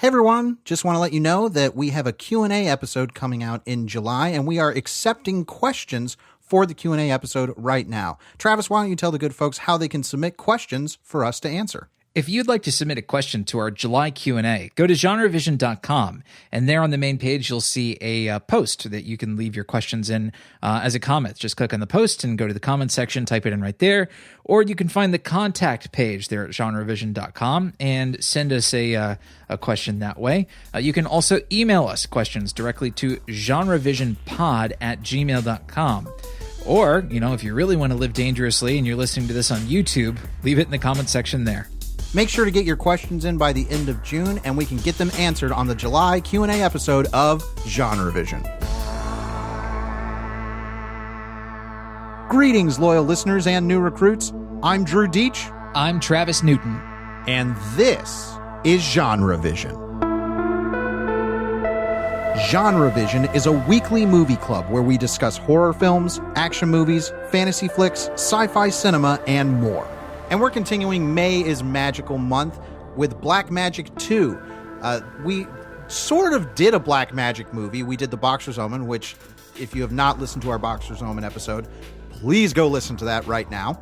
Hey everyone, just want to let you know that we have a Q&A episode coming out in July, and we are accepting questions for the Q&A episode right now. Travis, why don't you tell the good folks how they can submit questions for us to answer? If you'd like to submit a question to our July Q&A, go to GenreVision.com, and there on the main page, you'll see a post that you can leave your questions in as a comment. Just click on the post and go to the comment section, type it in right there, or you can find the contact page there at GenreVision.com and send us a question that way. You can also email us questions directly to GenreVisionPod@gmail.com. Or, if you really want to live dangerously and you're listening to this on YouTube, leave it in the comment section there. Make sure to get your questions in by the end of June, and we can get them answered on the July Q&A episode of GenreVision. Greetings, loyal listeners and new recruits. I'm Drew Deach. I'm Travis Newton. And this is GenreVision. GenreVision is a weekly movie club where we discuss horror films, action movies, fantasy flicks, sci-fi cinema, and more. And we're continuing May is Magical Month with Black Magic 2. We sort of did a Black Magic movie. We did The Boxer's Omen, which, if you have not listened to our Boxer's Omen episode, please go listen to that right now.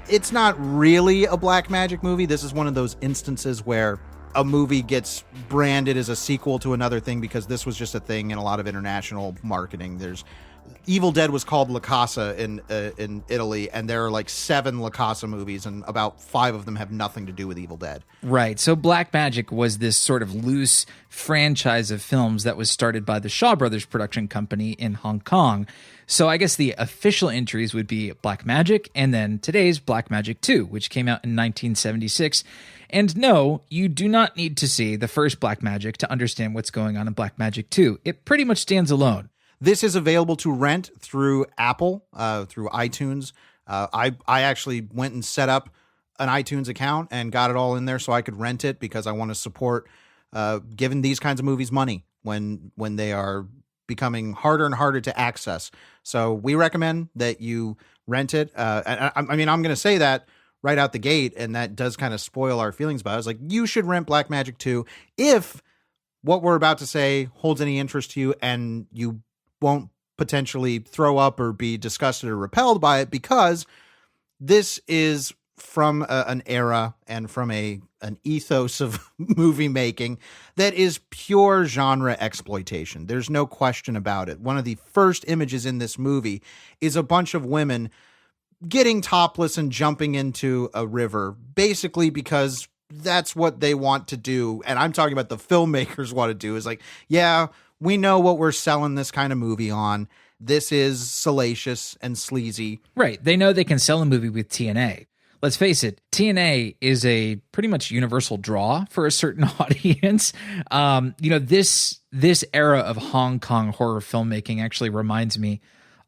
It's not really a Black Magic movie. This is one of those instances where a movie gets branded as a sequel to another thing because this was just a thing in a lot of international marketing. There's Evil Dead was called La Casa in Italy, and there are like 7 La Casa movies, and about 5 of them have nothing to do with Evil Dead. Right. So Black Magic was this sort of loose franchise of films that was started by the Shaw Brothers production company in Hong Kong. So I guess the official entries would be Black Magic and then today's Black Magic 2, which came out in 1976. And no, you do not need to see the first Black Magic to understand what's going on in Black Magic 2. It pretty much stands alone. This is available to rent through Apple, through iTunes. I actually went and set up an iTunes account and got it all in there so I could rent it because I want to support giving these kinds of movies money when they are becoming harder and harder to access. So we recommend that you rent it. I mean, I'm going to say that right out the gate, and that does kind of spoil our feelings about it. It's like, you should rent Black Magic 2 if what we're about to say holds any interest to you and you won't potentially throw up or be disgusted or repelled by it, because this is from an era and from an ethos of movie making that is pure genre exploitation. There's no question about it. One of the first images in this movie is a bunch of women getting topless and jumping into a river, basically because that's what they want to do. And I'm talking about the filmmakers want to do is like, yeah, we know what we're selling this kind of movie on. This is salacious and sleazy. Right. They know they can sell a movie with TNA. Let's face it, TNA is a pretty much universal draw for a certain audience. This era of Hong Kong horror filmmaking actually reminds me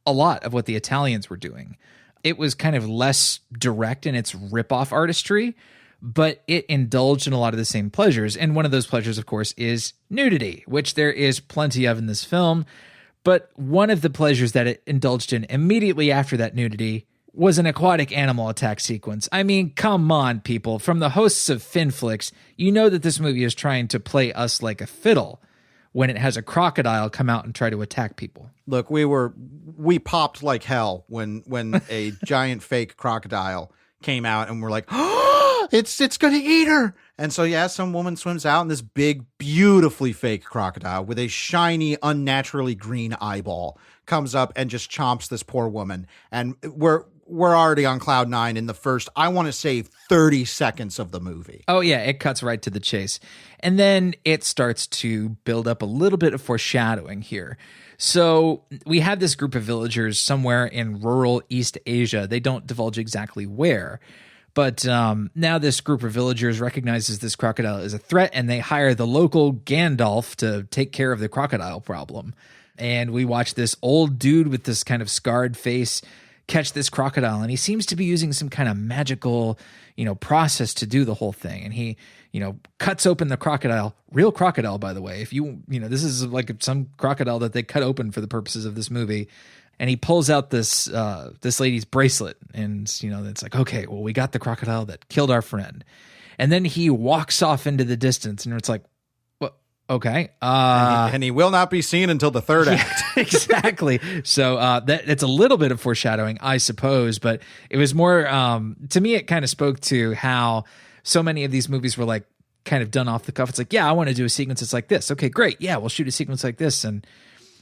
a lot of what the Italians were doing. It was kind of less direct in its rip-off artistry, but it indulged in a lot of the same pleasures. And one of those pleasures, of course, is nudity, which there is plenty of in this film. But one of the pleasures that it indulged in immediately after that nudity was an aquatic animal attack sequence. I mean, come on, people. From the hosts of Finflix, you know that this movie is trying to play us like a fiddle when it has a crocodile come out and try to attack people. Look, we popped like hell when a giant fake crocodile came out, and we're like, oh, it's going to eat her. And so, yeah, some woman swims out, and this big, beautifully fake crocodile with a shiny, unnaturally green eyeball comes up and just chomps this poor woman. And we're already on cloud 9 in the first, I want to say, 30 seconds of the movie. Oh, yeah, it cuts right to the chase. And then it starts to build up a little bit of foreshadowing here. So we have this group of villagers somewhere in rural East Asia. They don't divulge exactly where. But now this group of villagers recognizes this crocodile as a threat, and they hire the local Gandalf to take care of the crocodile problem. And we watch this old dude with this kind of scarred face catch this crocodile, and he seems to be using some kind of magical, process to do the whole thing. And he, cuts open the crocodile, real crocodile, by the way. If this is like some crocodile that they cut open for the purposes of this movie. And he pulls out this lady's bracelet, and it's like, okay, well, we got the crocodile that killed our friend. And then he walks off into the distance, and it's like, Okay. And he will not be seen until the third act. Exactly. So that it's a little bit of foreshadowing, I suppose, but it was more to me. It kind of spoke to how so many of these movies were like kind of done off the cuff. It's like, yeah, I want to do a sequence that's like this. Okay, great. Yeah, we'll shoot a sequence like this, and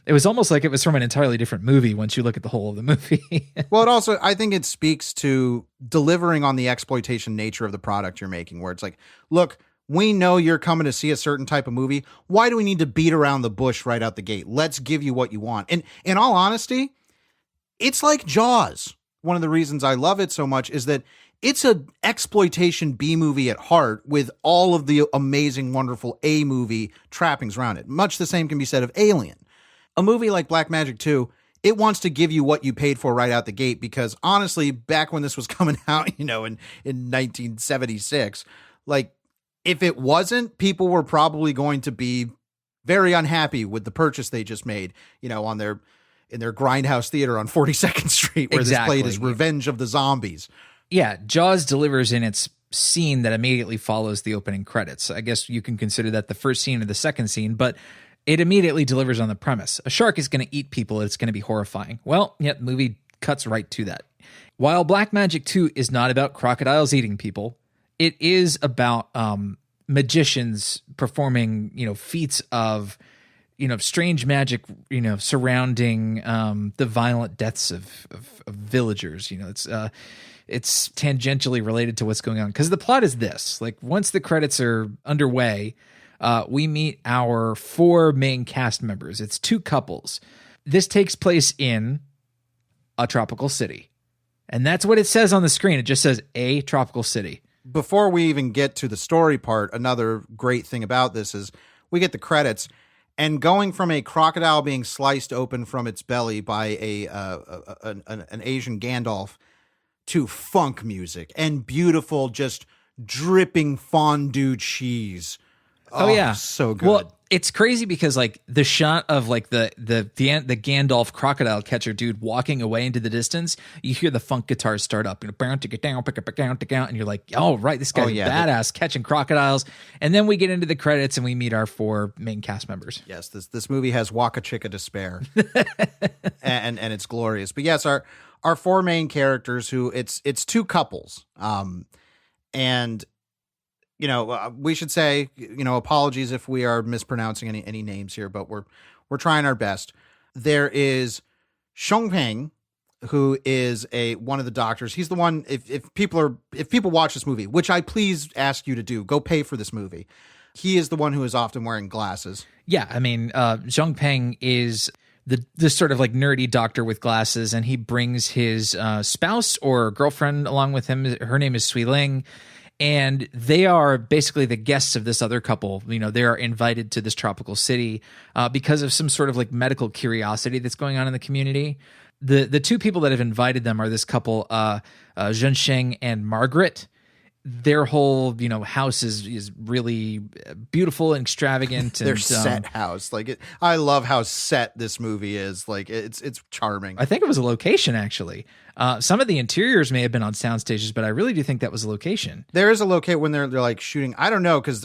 it was almost like it was from an entirely different movie once you look at the whole of the movie. Well, it also, I think it speaks to delivering on the exploitation nature of the product you're making, where it's like, look, we know you're coming to see a certain type of movie. Why do we need to beat around the bush right out the gate? Let's give you what you want. And in all honesty, it's like Jaws. One of the reasons I love it so much is that it's an exploitation B movie at heart with all of the amazing, wonderful A movie trappings around it. Much the same can be said of Alien. A movie like Blackmagic 2, it wants to give you what you paid for right out the gate, because honestly, back when this was coming out, in 1976, like, if it wasn't, people were probably going to be very unhappy with the purchase they just made, in their Grindhouse Theater on 42nd Street, where Exactly. this played as Revenge of the Zombies. Yeah, Jaws delivers in its scene that immediately follows the opening credits. I guess you can consider that the first scene or the second scene, but it immediately delivers on the premise. A shark is going to eat people. It's going to be horrifying. Well, yeah, the movie cuts right to that. While Blackmagic 2 is not about crocodiles eating people, it is about magicians performing, feats of, strange magic, surrounding the violent deaths of villagers. It's tangentially related to what's going on, because the plot is this: like, once the credits are underway, we meet our 4 main cast members. It's 2 couples. This takes place in a tropical city, and that's what it says on the screen. It just says a tropical city. Before we even get to the story part, another great thing about this is we get the credits, and going from a crocodile being sliced open from its belly by an Asian Gandalf to funk music and beautiful, just dripping fondue cheese. Oh yeah, so good. Well, it's crazy because like the shot of like the Gandalf crocodile catcher dude walking away into the distance, you hear the funk guitars start up, bound to get down, pick up, and you're like, oh right, this guy's badass catching crocodiles. And then we get into the credits and we meet our 4 main cast members. Yes, this movie has Waka Chicka to spare, and it's glorious. But yes, our 4 main characters, who it's 2 couples, and. We should say, apologies if we are mispronouncing any names here, but we're trying our best. There is Xiongpeng, who is one of the doctors. He's the one. If people watch this movie, which I please ask you to do, go pay for this movie. He is the one who is often wearing glasses. Yeah, I mean, Xiongpeng is this sort of like nerdy doctor with glasses, and he brings his spouse or girlfriend along with him. Her name is Sui Ling. And they are basically the guests of this other couple. They are invited to this tropical city because of some sort of like medical curiosity that's going on in the community. The 2 people that have invited them are this couple, Zhensheng and Margaret. Their whole, house is really beautiful and extravagant. Their set house, I love how set this movie is. Like, it's charming. I think it was a location, actually. Some of the interiors may have been on sound stages, but I really do think that was a location. There is a location when they're like shooting. I don't know, because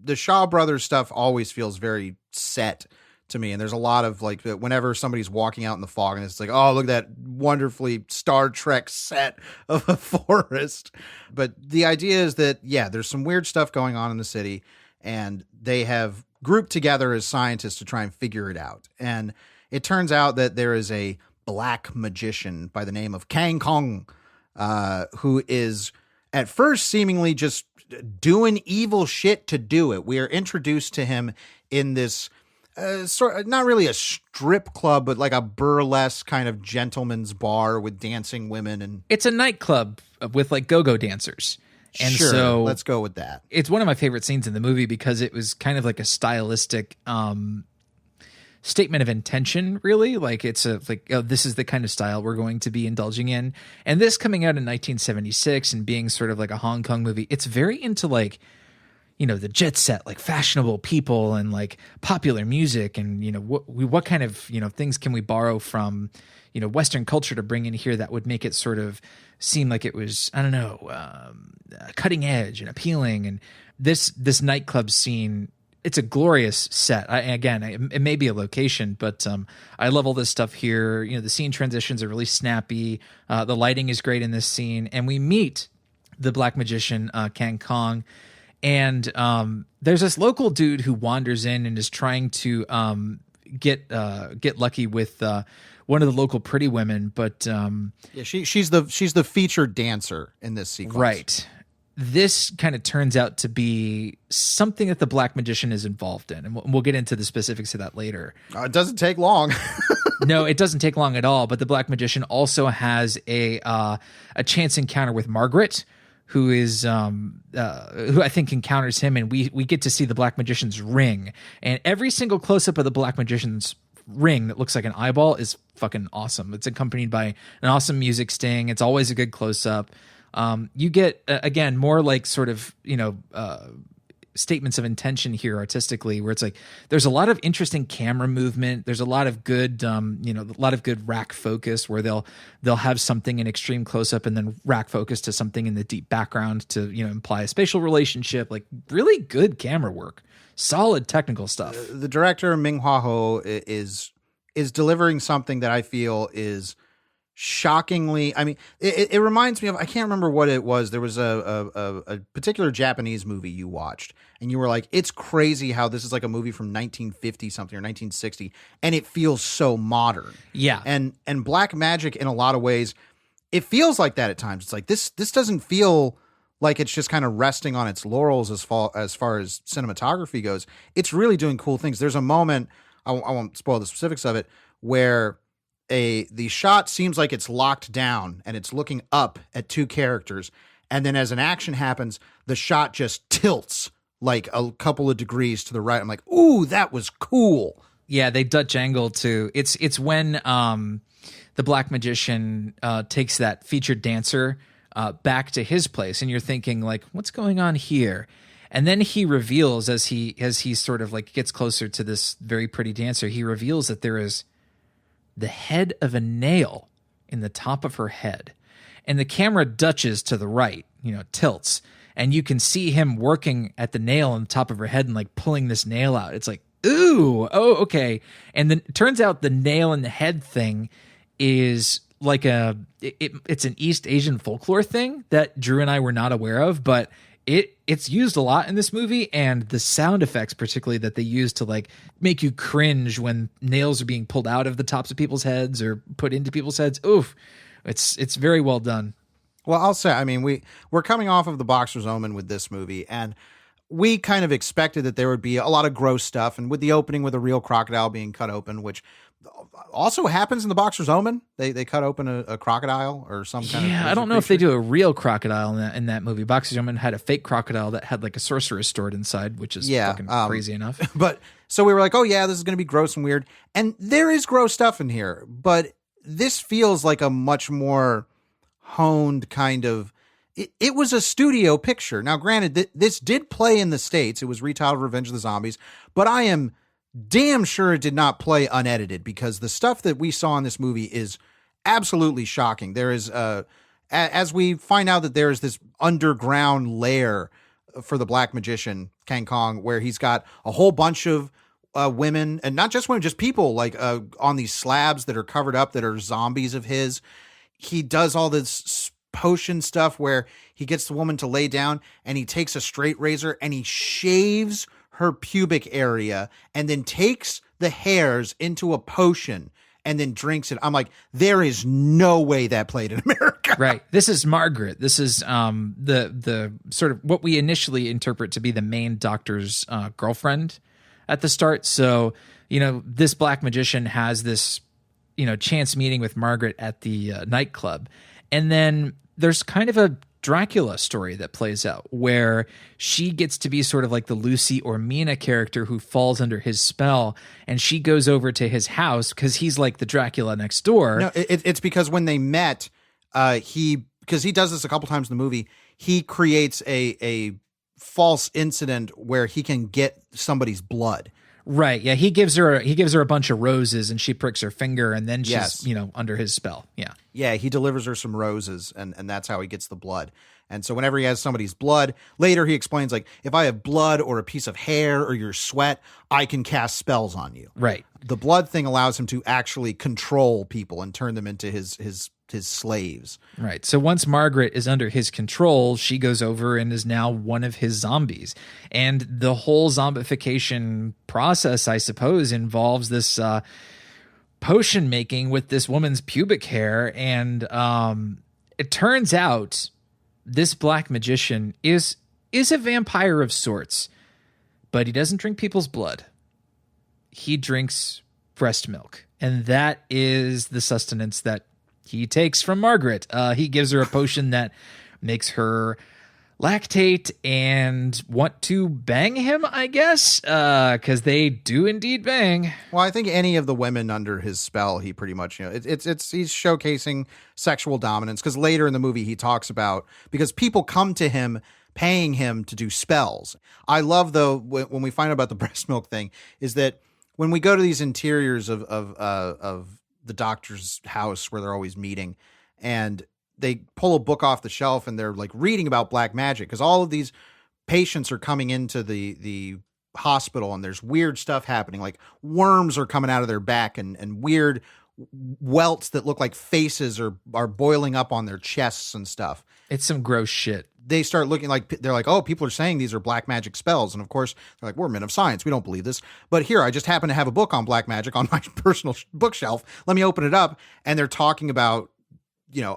the Shaw Brothers stuff always feels very set to me. And there's a lot of like, whenever somebody's walking out in the fog and it's like, oh, look at that wonderfully Star Trek set of a forest. But the idea is that, yeah, there's some weird stuff going on in the city, and they have grouped together as scientists to try and figure it out. And it turns out that there is a black magician by the name of Kang Kong, who is at first seemingly just doing evil shit to do it. We are introduced to him in this not really a strip club, but like a burlesque kind of gentleman's bar with dancing women. And it's a nightclub with like go-go dancers. And sure, so let's go with that. It's one of my favorite scenes in the movie because it was kind of like a stylistic statement of intention, really. Like, it's this is the kind of style we're going to be indulging in. And this coming out in 1976 and being sort of like a Hong Kong movie, it's very into like, the jet set, like fashionable people and like popular music, and what kind of things can we borrow from Western culture to bring in here that would make it sort of seem like it was, I don't know, cutting edge and appealing. And this nightclub scene, it's a glorious set. It may be a location, but I love all this stuff here. You know, the scene transitions are really snappy. The lighting is great in this scene, and we meet the black magician Kang Kong, and there's this local dude who wanders in and is trying to get lucky with one of the local pretty women, but she's the featured dancer in this sequence, right? This kind of turns out to be something that the black magician is involved in, and we'll get into the specifics of that later. It doesn't take long. No, it doesn't take long at all. But the black magician also has a chance encounter with Margaret, who is who I think encounters him, and we get to see the black magician's ring. And every single close up of the black magician's ring that looks like an eyeball is fucking awesome. It's accompanied by an awesome music sting. It's always a good close up. You get again more like sort of statements of intention here artistically, where it's like there's a lot of interesting camera movement. There's a lot of good a lot of good rack focus where they'll have something in extreme close up and then rack focus to something in the deep background to imply a spatial relationship. Like really good camera work, solid technical stuff. The director Ming Hua Ho is delivering something that I feel is shockingly, I mean, it reminds me of, I can't remember what it was. There was a particular Japanese movie you watched, and you were like, it's crazy how this is like a movie from 1950 something or 1960, and it feels so modern. Yeah. And Black Magic, in a lot of ways, it feels like that at times. It's like, this doesn't feel like it's just kind of resting on its laurels as far as cinematography goes. It's really doing cool things. There's a moment, I won't spoil the specifics of it, where the shot seems like it's locked down and it's looking up at two characters. And then as an action happens, the shot just tilts like a couple of degrees to the right. I'm like, ooh, that was cool. Yeah, they Dutch angle too. It's when the black magician takes that featured dancer back to his place, and you're thinking like, what's going on here? And then he reveals as he sort of like gets closer to this very pretty dancer, he reveals that there is the head of a nail in the top of her head. And the camera dutches to the right, tilts. And you can see him working at the nail on the top of her head and like pulling this nail out. It's like, ooh, oh, okay. And then it turns out the nail in the head thing is like it's an East Asian folklore thing that Drew and I were not aware of, but it's used a lot in this movie, and the sound effects particularly that they use to like make you cringe when nails are being pulled out of the tops of people's heads or put into people's heads. Oof. It's very well done. Well, I'll say, I mean, we're coming off of The Boxer's Omen with this movie, and we kind of expected that there would be a lot of gross stuff, and with the opening with a real crocodile being cut open, which also happens in The Boxer's Omen. They cut open a crocodile or some kind of. Yeah, I don't know if they do a real crocodile in that movie. Boxer's Omen had a fake crocodile that had like a sorcerer stored inside, which is fucking crazy enough. But so we were like, oh yeah, this is going to be gross and weird, and there is gross stuff in here, but this feels like a much more honed kind of. It was a studio picture. Now, granted, this did play in the States. It was retitled Revenge of the Zombies, but I am damn sure it did not play unedited, because the stuff that we saw in this movie is absolutely shocking. There is, as we find out that there is this underground lair for the Black Magician, Kang Kong, where he's got a whole bunch of women, and not just women, just people like on these slabs that are covered up that are zombies of his. He does all this potion stuff where he gets the woman to lay down and he takes a straight razor and he shaves her pubic area and then takes the hairs into a potion and then drinks it. I'm like, there is no way that played in America. Right. This is Margaret. This is the sort of what we initially interpret to be the main doctor's girlfriend at the start. So, this black magician has this, chance meeting with Margaret at the nightclub. And then there's kind of a Dracula story that plays out where she gets to be sort of like the Lucy or Mina character who falls under his spell, and she goes over to his house because he's like the Dracula next door. No, it's because when they met, because he does this a couple times in the movie, he creates a false incident where he can get somebody's blood. Right. Yeah. He gives her a bunch of roses and she pricks her finger, and then she's, under his spell. Yeah. Yeah. He delivers her some roses, and that's how he gets the blood. And so whenever he has somebody's blood, later he explains, like, if I have blood or a piece of hair or your sweat, I can cast spells on you. Right. The blood thing allows him to actually control people and turn them into his slaves. Right. So once Margaret is under his control, she goes over and is now one of his zombies. And the whole zombification process, I suppose, involves this potion making with this woman's pubic hair. And it turns out this black magician is a vampire of sorts, but he doesn't drink people's blood. He drinks breast milk. And that is the sustenance that he takes from Margaret. He gives her a potion that makes her lactate and want to bang him, I guess, because they do indeed bang. Well, I think any of the women under his spell, he pretty much, it's he's showcasing sexual dominance, because later in the movie he talks about, because people come to him paying him to do spells. I love, though, when we find out about the breast milk thing, is that when we go to these interiors of the doctor's house where they're always meeting, and they pull a book off the shelf and they're like reading about black magic, because all of these patients are coming into the hospital and there's weird stuff happening, like worms are coming out of their back and weird welts that look like faces are boiling up on their chests and stuff. It's some gross shit. They start looking like, they're like, oh, people are saying these are black magic spells. And of course, they're like, we're men of science. We don't believe this. But here, I just happen to have a book on black magic on my personal bookshelf. Let me open it up. And they're talking about,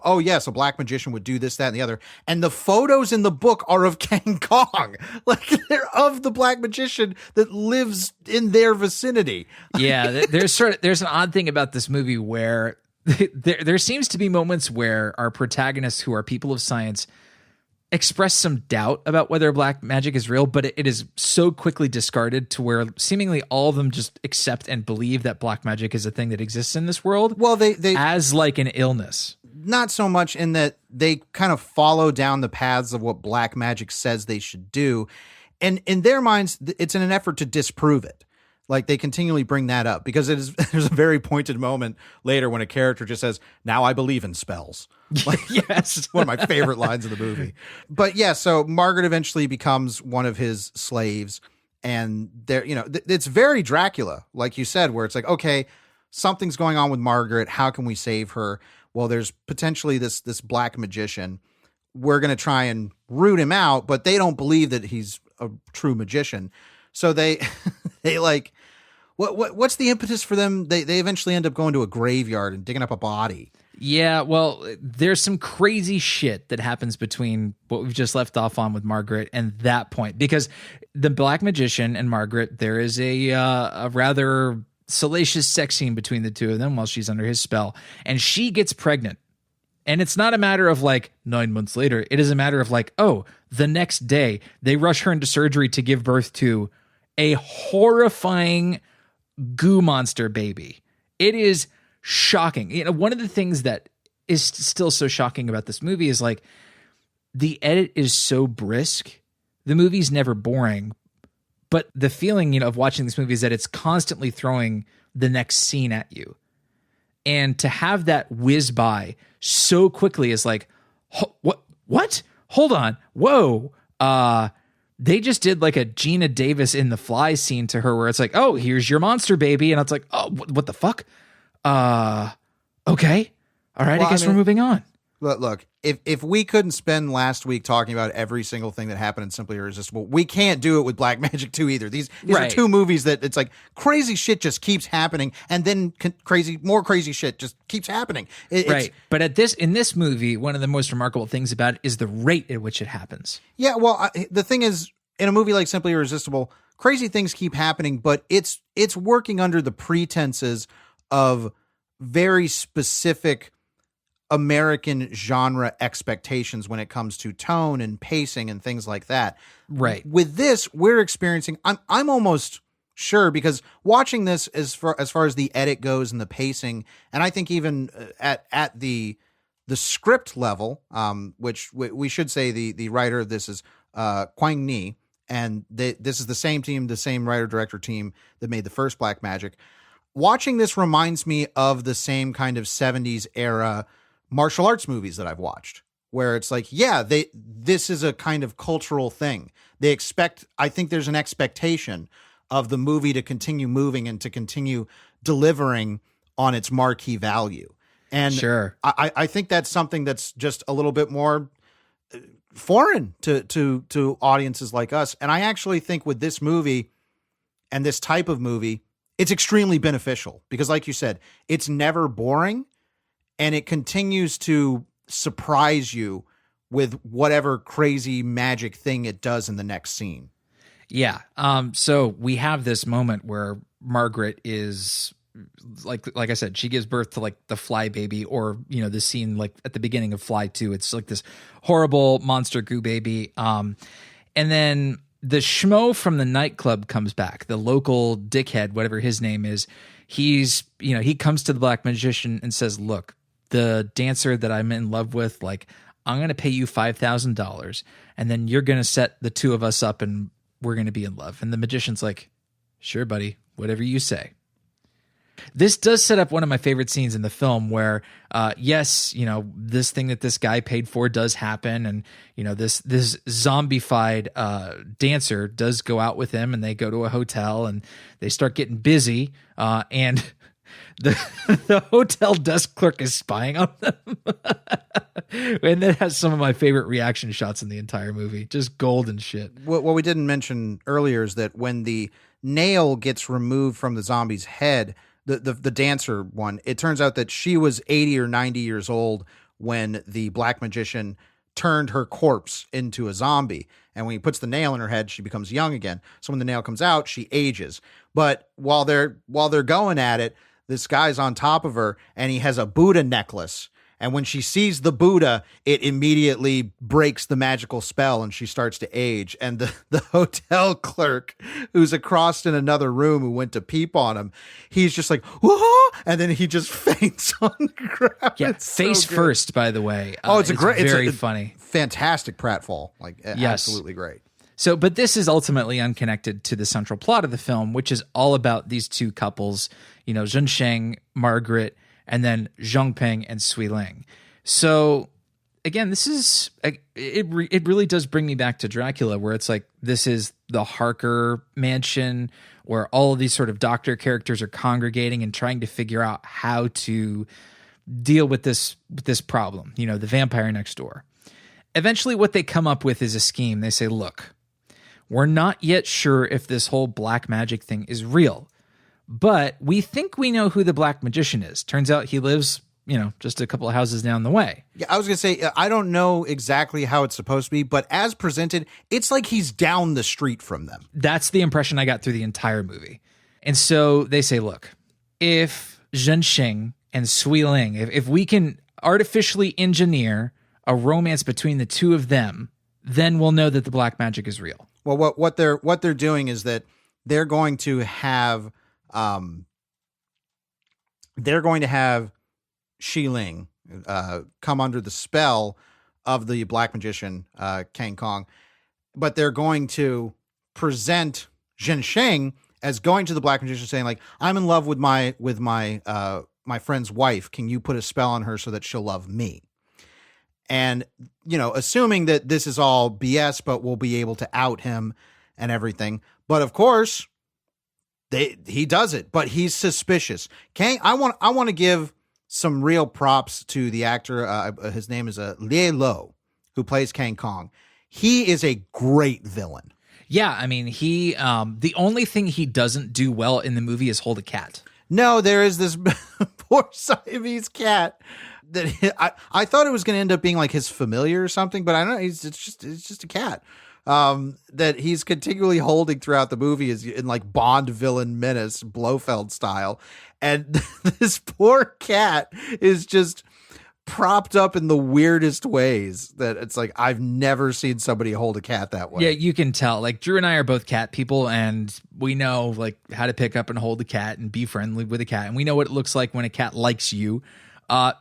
oh, yes, a black magician would do this, that, and the other. And the photos in the book are of King Kong. Like, they're of the black magician that lives in their vicinity. Yeah, there's an odd thing about this movie where there seems to be moments where our protagonists, who are people of science, express some doubt about whether black magic is real, but it is so quickly discarded to where seemingly all of them just accept and believe that black magic is a thing that exists in this world. Well, they as like an illness. Not so much in that they kind of follow down the paths of what black magic says they should do. And in their minds, it's in an effort to disprove it. Like, they continually bring that up, because there's a very pointed moment later when a character just says, now I believe in spells. Like, yes. It's one of my favorite lines of the movie. But yeah, so Margaret eventually becomes one of his slaves, and there, it's very Dracula, like you said, where it's like, okay, something's going on with Margaret. How can we save her? Well, there's potentially this black magician. We're going to try and root him out, but they don't believe that he's a true magician. So they like, what's the impetus for them? They eventually end up going to a graveyard and digging up a body. Yeah, well, there's some crazy shit that happens between what we've just left off on with Margaret and that point, because the black magician and Margaret, there is a rather salacious sex scene between the two of them while she's under his spell, and she gets pregnant. And it's not a matter of like 9 months later. It is a matter of like, oh, the next day they rush her into surgery to give birth to a horrifying goo monster baby. It is shocking. One of the things that is still so shocking about this movie is like the edit is so brisk. The movie's never boring, but the feeling, of watching this movie is that it's constantly throwing the next scene at you. And to have that whiz by so quickly is like, what? Hold on. Whoa. They just did like a Gina Davis in The Fly scene to her where it's like, oh, here's your monster baby. And it's like, oh, what the fuck? Okay. All right. Well, I guess we're moving on. Look, if we couldn't spend last week talking about every single thing that happened in Simply Irresistible, we can't do it with Black Magic 2 either. These right. are two movies that it's like crazy shit just keeps happening, and then more crazy shit just keeps happening. Right. But in this movie, one of the most remarkable things about it is the rate at which it happens. Yeah, well, the thing is, in a movie like Simply Irresistible, crazy things keep happening, but it's working under the pretenses of very specific American genre expectations when it comes to tone and pacing and things like that. Right. With this, we're experiencing, I'm almost sure, because watching this as far as the edit goes and the pacing, and I think even at the script level, which we should say the writer of this is Quang Ni, and this is the same team, the same writer-director team that made the first Black Magic. Watching this reminds me of the same kind of 70s era martial arts movies that I've watched, where it's like, yeah, this is a kind of cultural thing. I think there's an expectation of the movie to continue moving and to continue delivering on its marquee value. And sure. I think that's something that's just a little bit more foreign to audiences like us. And I actually think with this movie and this type of movie, it's extremely beneficial because, like you said, it's never boring and it continues to surprise you with whatever crazy magic thing it does in the next scene. Yeah. So we have this moment where Margaret is like I said, she gives birth to like the Fly baby, or, you know, the scene like at the beginning of Fly 2, it's like this horrible monster goo baby. And then the schmo from the nightclub comes back, the local dickhead, whatever his name is. He comes to the black magician and says, look, the dancer that I'm in love with, like, I'm going to pay you $5,000 and then you're going to set the two of us up and we're going to be in love. And the magician's like, sure, buddy, whatever you say. This does set up one of my favorite scenes in the film where, yes, you know, this thing that this guy paid for does happen. And, you know, this zombified dancer does go out with him and they go to a hotel and they start getting busy. And the hotel desk clerk is spying on them. And that has some of my favorite reaction shots in the entire movie. Just golden shit. What we didn't mention earlier is that when the nail gets removed from the zombie's head, the dancer one, it turns out that she was 80 or 90 years old when the black magician turned her corpse into a zombie. And when he puts the nail in her head, she becomes young again. So when the nail comes out, she ages. But while they're going at it, this guy's on top of her and he has a Buddha necklace. And when she sees the Buddha, it immediately breaks the magical spell and she starts to age. And the hotel clerk who's across in another room who went to peep on him, he's just like, whoa! And then he just faints on the ground. Yeah, it's face so first, by the way. It's very funny. Fantastic pratfall. Like, yes. Absolutely great. So, but this is ultimately unconnected to the central plot of the film, which is all about these two couples, you know, Zhensheng, Margaret, and then Zhongping and Sui Ling. So again, this is, it really does bring me back to Dracula, where it's like, this is the Harker mansion where all of these sort of doctor characters are congregating and trying to figure out how to deal with this problem, you know, the vampire next door. Eventually what they come up with is a scheme. They say, look, we're not yet sure if this whole black magic thing is real, but we think we know who the black magician is. Turns out he lives, you know, just a couple of houses down the way. Yeah, I was going to say, I don't know exactly how it's supposed to be, but as presented, it's like he's down the street from them. That's the impression I got through the entire movie. And so they say, look, if Zhensheng and Sui Ling, if we can artificially engineer a romance between the two of them, then we'll know that the black magic is real. Well, what they're doing is that they're going to have Shi Ling come under the spell of the black magician Kang Kong, but they're going to present Zhensheng as going to the black magician saying, like, I'm in love with my friend's wife. Can you put a spell on her so that she'll love me? And, you know, assuming that this is all BS, but we'll be able to out him and everything. But of course, he does it, but he's suspicious. Kang, I want to give some real props to the actor. His name is Lie Lo, who plays Kang Kong. He is a great villain. Yeah, I mean, he the only thing he doesn't do well in the movie is hold a cat. No, there is this poor Siamese cat that I thought it was going to end up being like his familiar or something, but I don't know. It's just a cat that he's continually holding throughout the movie is in like Bond villain menace Blofeld style. And this poor cat is just propped up in the weirdest ways that it's like, I've never seen somebody hold a cat that way. Yeah, you can tell. Like, Drew and I are both cat people, and we know like how to pick up and hold a cat and be friendly with a cat. And we know what it looks like when a cat likes you.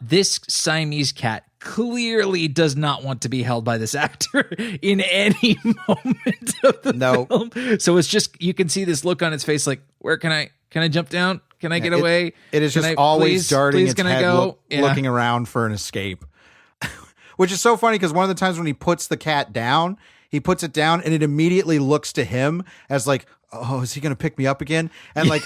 This Siamese cat clearly does not want to be held by this actor in any moment of the film. So it's just, you can see this look on its face like, where can I jump down? Can I get away? It is just always darting its head looking around for an escape. which is so funny because one of the times when he puts the cat down, he puts it down and it immediately looks to him as like, oh, is he going to pick me up again? And like,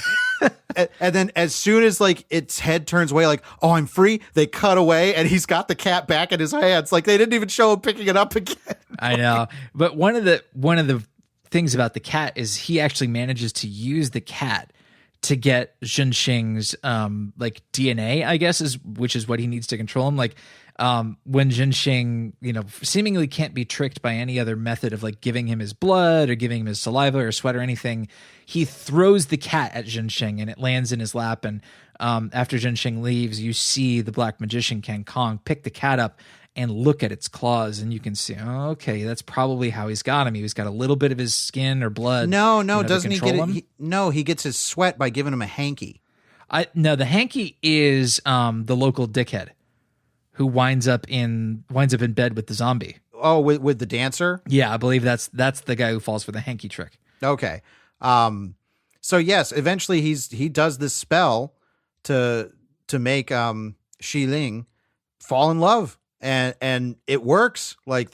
and then as soon as like its head turns away, like, oh, I'm free, they cut away and he's got the cat back in his hands. Like they didn't even show him picking it up again. I know. But one of the things about the cat is he actually manages to use the cat to get Zhenxing's like DNA, I guess, which is what he needs to control him. Like when Zhenxing, seemingly can't be tricked by any other method of like giving him his blood or giving him his saliva or sweat or anything, he throws the cat at Zhenxing and it lands in his lap. And after Zhenxing leaves, you see the black magician Kang Kong pick the cat up and look at its claws, and you can see, oh, okay, that's probably how he's got him. He's got a little bit of his skin or blood. No, doesn't he get it? He gets his sweat by giving him a hanky. No, the hanky is the local dickhead who winds up in bed with the zombie. Oh, with the dancer? Yeah, I believe that's the guy who falls for the hanky trick. Okay. So yes, eventually he does this spell to make Shi Ling fall in love. And it works. Like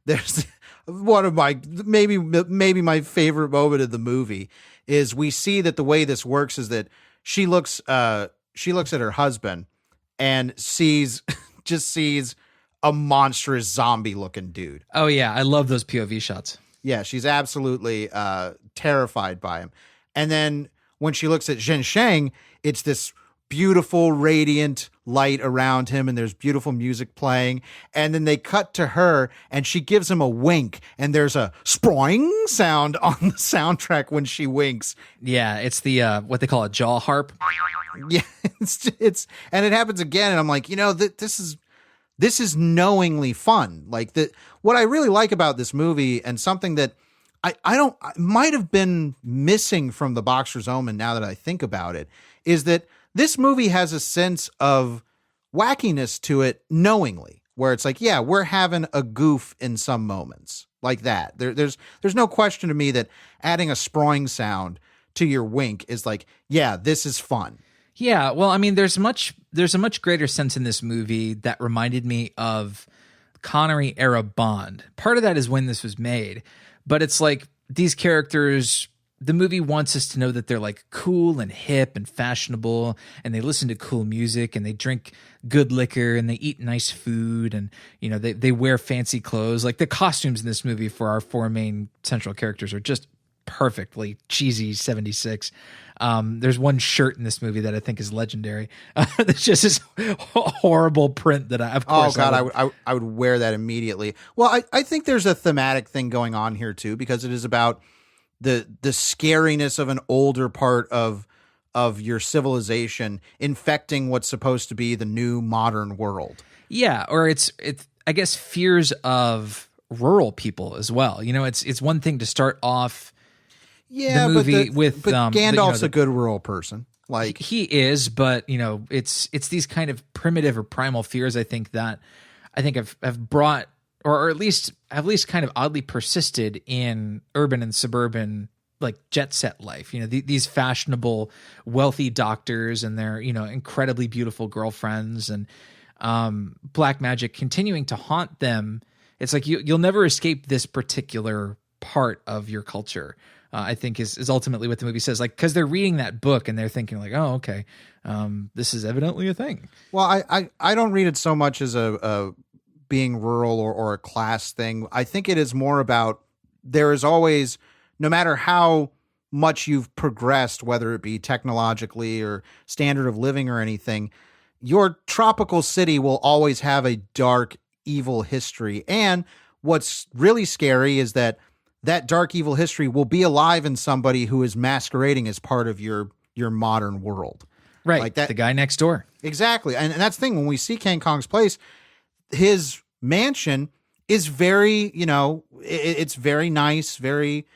there's one of my maybe my favorite moment of the movie is we see that the way this works is that she looks at her husband and sees a monstrous zombie looking dude. Oh yeah, I love those POV shots. Yeah, she's absolutely terrified by him. And then when she looks at Zhensheng, it's this beautiful, radiant light around him, and there's beautiful music playing. And then they cut to her, and she gives him a wink, and there's a sproing sound on the soundtrack when she winks. Yeah, it's the what they call a jaw harp. Yeah, it's and it happens again, and I'm like, this is knowingly fun. Like what I really like about this movie, and something that I might have been missing from the Boxer's Omen now that I think about it, is that this movie has a sense of wackiness to it knowingly, where it's like, yeah, we're having a goof in some moments like that. There's no question to me that adding a sproing sound to your wink is like, yeah, this is fun. Yeah, well, I mean, there's a much greater sense in this movie that reminded me of Connery era Bond. Part of that is when this was made, but it's like these characters, the movie wants us to know that they're like cool and hip and fashionable, and they listen to cool music, and they drink good liquor, and they eat nice food, and they wear fancy clothes. Like the costumes in this movie for our four main central characters are just perfectly cheesy 76. There's one shirt in this movie that I think is legendary. It's just this horrible print that I would wear that immediately. Well, I think there's a thematic thing going on here too, because it is about the scariness of an older part of your civilization infecting what's supposed to be the new modern world. Yeah, or it's I guess fears of rural people as well. It's one thing to start off the movie with Gandalf's a good rural person. Like he is, but it's these kind of primitive or primal fears I think have brought, or at least kind of oddly persisted in urban and suburban like jet set life. These fashionable, wealthy doctors and their incredibly beautiful girlfriends, and black magic continuing to haunt them. It's like you'll never escape this particular part of your culture. I think is ultimately what the movie says. Like, because they're reading that book and they're thinking like, oh, okay, this is evidently a thing. Well, I don't read it so much as a being rural or a class thing. I think it is more about there is always, no matter how much you've progressed, whether it be technologically or standard of living or anything, your tropical city will always have a dark, evil history. And what's really scary is that dark, evil history will be alive in somebody who is masquerading as part of your modern world. Right. Like that, the guy next door. Exactly. And that's the thing. When we see Kang Kong's place, his mansion is very, it's very nice, very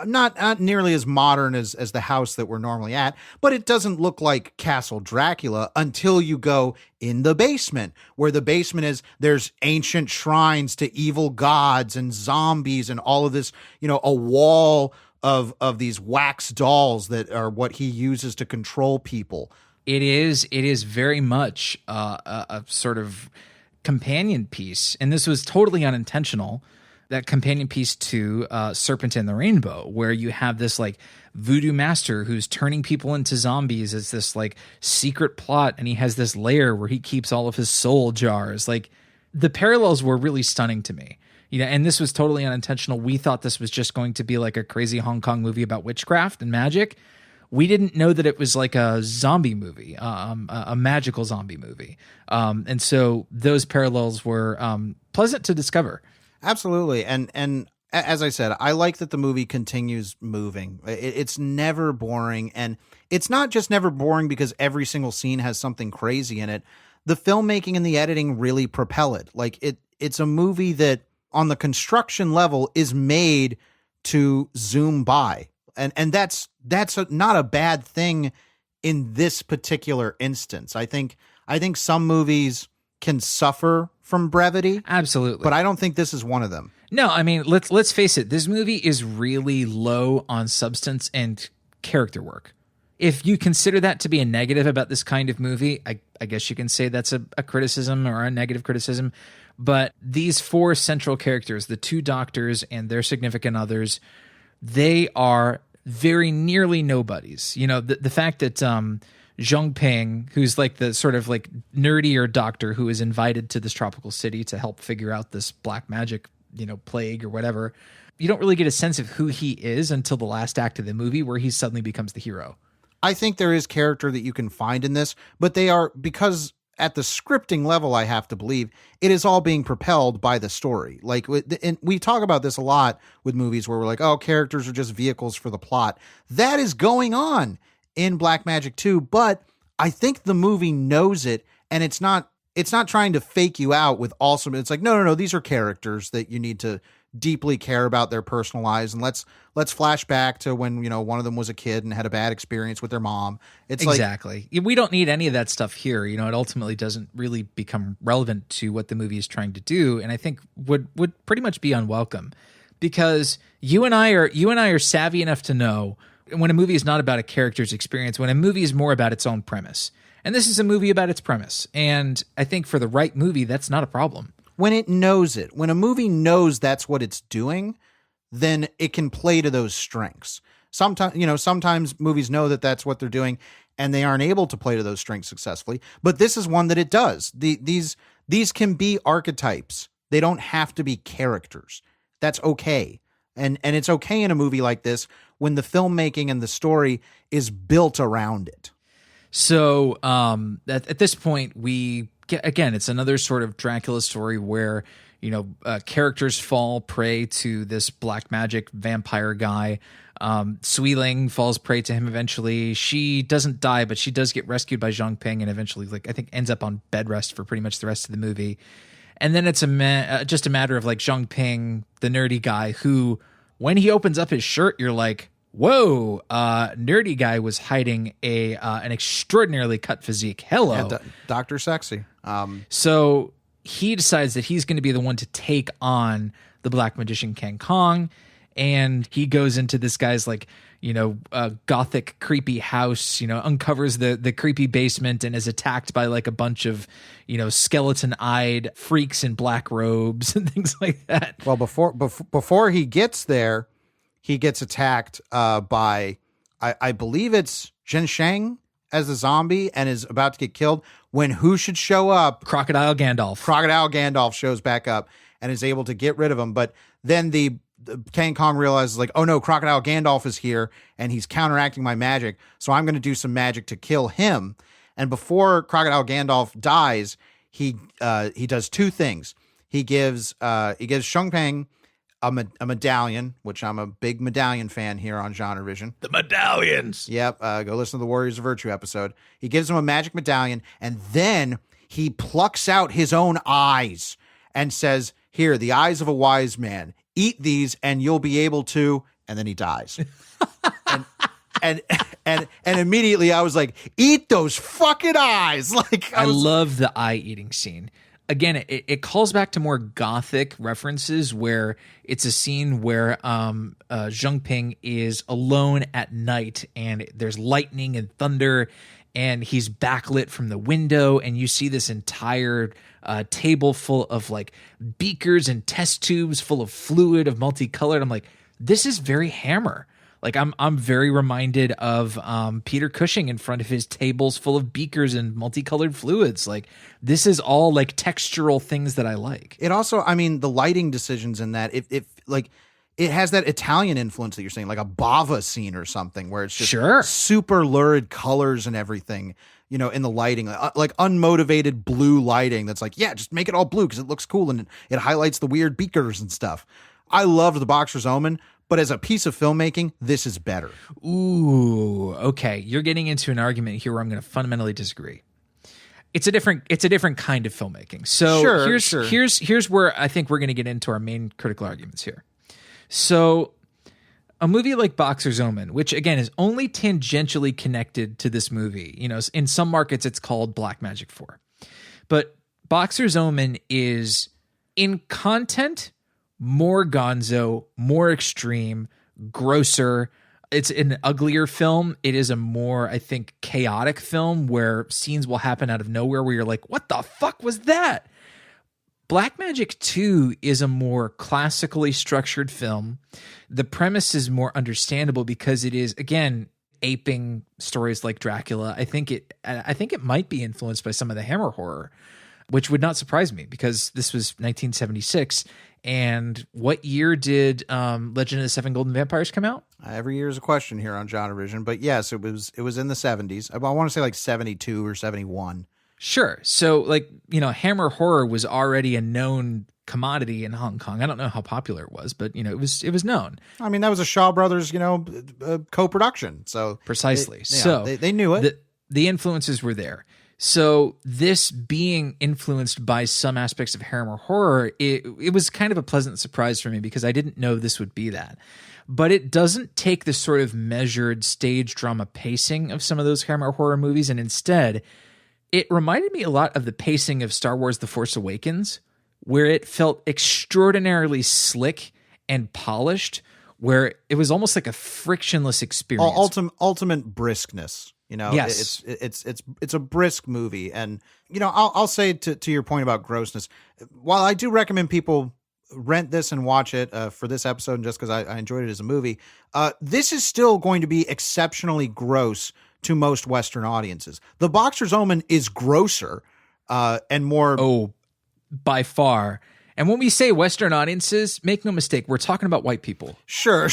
not nearly as modern as the house that we're normally at, but it doesn't look like Castle Dracula until you go in the basement, where the basement there's ancient shrines to evil gods and zombies and all of this, a wall of these wax dolls that are what he uses to control people. It is very much a sort of companion piece, and this was totally unintentional, that companion piece to Serpent and the Rainbow, where you have this like voodoo master who's turning people into zombies. It's this like secret plot, and he has this lair where he keeps all of his soul jars. Like, the parallels were really stunning to me. And this was totally unintentional. We thought this was just going to be like a crazy Hong Kong movie about witchcraft and magic. We didn't know that it was like a zombie movie, a magical zombie movie. And so those parallels were pleasant to discover. Absolutely. And as I said, I like that the movie continues moving. It's never boring. And it's not just never boring because every single scene has something crazy in it. The filmmaking and the editing really propel it. Like, it's a movie that on the construction level is made to zoom by. And that's not a bad thing in this particular instance. I think some movies can suffer from brevity. Absolutely. But I don't think this is one of them. No, I mean, let's face it. This movie is really low on substance and character work. If you consider that to be a negative about this kind of movie, I guess you can say that's a criticism or a negative criticism. But these four central characters, the two doctors and their significant others, they are very nearly nobodies. The fact that Zhong Ping, who's like the sort of like nerdier doctor who is invited to this tropical city to help figure out this black magic, plague or whatever, you don't really get a sense of who he is until the last act of the movie, where he suddenly becomes the hero. I think there is character that you can find in this, but they are, because at the scripting level, I have to believe it is all being propelled by the story. Like, and we talk about this a lot with movies where we're like, oh, characters are just vehicles for the plot. That is going on in Black Magic 2, but I think the movie knows it, and it's not trying to fake you out with awesome. It's like, no, these are characters that you need to deeply care about their personal lives, and let's flash back to when one of them was a kid and had a bad experience with their mom. It's exactly. We don't need any of that stuff here. It ultimately doesn't really become relevant to what the movie is trying to do, and I think would pretty much be unwelcome, because you and I are savvy enough to know when a movie is not about a character's experience, when a movie is more about its own premise. And this is a movie about its premise, and I think for the right movie, that's not a problem. When it knows it, when a movie knows that's what it's doing, then it can play to those strengths. Sometimes movies know that that's what they're doing and they aren't able to play to those strengths successfully. But this is one that it does. These can be archetypes. They don't have to be characters. That's okay. And it's okay in a movie like this when the filmmaking and the story is built around it. So at this point, it's another sort of Dracula story where, characters fall prey to this black magic vampire guy. Sui Ling falls prey to him eventually. She doesn't die, but she does get rescued by Zhang Ping and eventually, I think, ends up on bed rest for pretty much the rest of the movie. And then it's just a matter of like Zhang Ping, the nerdy guy, who, when he opens up his shirt, you're like, whoa, nerdy guy was hiding an extraordinarily cut physique. Hello. Yeah, Dr. Sexy. So he decides that he's going to be the one to take on the black magician King Kong. And he goes into this guy's gothic creepy house, uncovers the creepy basement and is attacked by like a bunch of, skeleton-eyed freaks in black robes and things like that. Well, before he gets there, he gets attacked by, I believe it's Zhen Sheng as a zombie and is about to get killed when who should show up? Crocodile Gandalf. Crocodile Gandalf shows back up and is able to get rid of him. But then the King Kong realizes like, oh no, Crocodile Gandalf is here and he's counteracting my magic. So I'm going to do some magic to kill him. And before Crocodile Gandalf dies, he does two things. He gives Shung Peng a medallion, which I'm a big medallion fan here on GenreVision. The medallions. Yep. Go listen to the Warriors of Virtue episode. He gives him a magic medallion, and then he plucks out his own eyes and says, here, the eyes of a wise man. Eat these and you'll be able to, and then he dies. and immediately I was like, eat those fucking eyes. Like I love the eye eating scene. again, it calls back to more gothic references where it's a scene where Zheng Ping is alone at night and there's lightning and thunder and he's backlit from the window and you see this entire table full of like beakers and test tubes full of fluid of multicolored. I'm like, this is very Hammer. Like I'm very reminded of Peter Cushing in front of his tables full of beakers and multicolored fluids. Like this is all like textural things that I like. It also, I mean, the lighting decisions in that, if like it has that Italian influence that you're saying, like a Bava scene or something, where it's just super lurid colors and everything, you know, in the lighting, like unmotivated blue lighting. That's like, yeah, just make it all blue because it looks cool and it highlights the weird beakers and stuff. I loved The Boxer's Omen. But as a piece of filmmaking, this is better. Ooh, okay. You're getting into an argument here where I'm going to fundamentally disagree. It's a different kind of filmmaking. So here's where I think we're going to get into our main critical arguments here. So a movie like Boxer's Omen, which again is only tangentially connected to this movie, you know, in some markets it's called Blackmagic 4. But Boxer's Omen is in content more gonzo, more extreme, grosser. It's an uglier film. It is a more, I think, chaotic film where scenes will happen out of nowhere where you're like, what the fuck was that? Blackmagic 2 is a more classically structured film. The premise is more understandable because it is, again, aping stories like Dracula. I think it might be influenced by some of the Hammer horror, which would not surprise me because this was 1976. And what year did Legend of the Seven Golden Vampires come out? Every year is a question here on GenreVision, but yes, it was in the 70s. I want to say like 72 or 71. Sure. So like, you know, Hammer horror was already a known commodity in Hong Kong. I don't know how popular it was, but you know, it was known. I mean, that was a Shaw Brothers, you know, co-production. So precisely. They knew it. The influences were there. So this being influenced by some aspects of Hammer horror, it was kind of a pleasant surprise for me because I didn't know this would be that. But it doesn't take the sort of measured stage drama pacing of some of those Hammer horror movies, and instead, it reminded me a lot of the pacing of Star Wars The Force Awakens, where it felt extraordinarily slick and polished, where it was almost like a frictionless experience. Ultimate briskness. You know, yes. It's a brisk movie. And, you know, I'll say to your point about grossness, while I do recommend people rent this and watch it for this episode, and just because I enjoyed it as a movie, this is still going to be exceptionally gross to most Western audiences. The Boxer's Omen is grosser and more... Oh, by far. And when we say Western audiences, make no mistake, we're talking about white people. Sure.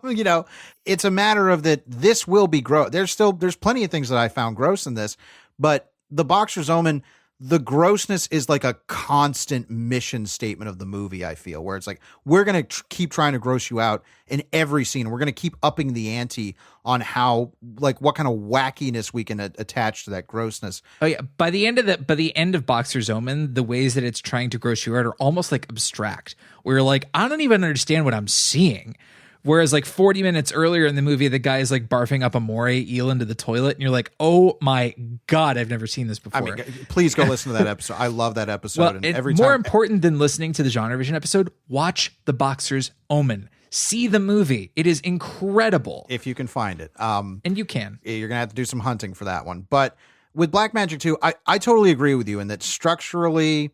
You know, it's a matter of that this will be gross. There's plenty of things that I found gross in this, but The Boxer's Omen, the grossness is like a constant mission statement of the movie, I feel, where it's like, we're going to keep trying to gross you out in every scene. We're going to keep upping the ante on how, like, what kind of wackiness we can attach to that grossness. Oh yeah. By the end of Boxer's Omen, the ways that it's trying to gross you out are almost like abstract, where you're like, I don't even understand what I'm seeing. Whereas like 40 minutes earlier in the movie, the guy is like barfing up a moray eel into the toilet. And you're like, oh my God, I've never seen this before. I mean, please go listen to that episode. I love that episode. Well, and every more time, important than listening to the GenreVision episode, watch The Boxer's Omen. See the movie. It is incredible. If you can find it. And you can. You're going to have to do some hunting for that one. But with Blackmagic 2, I totally agree with you in that structurally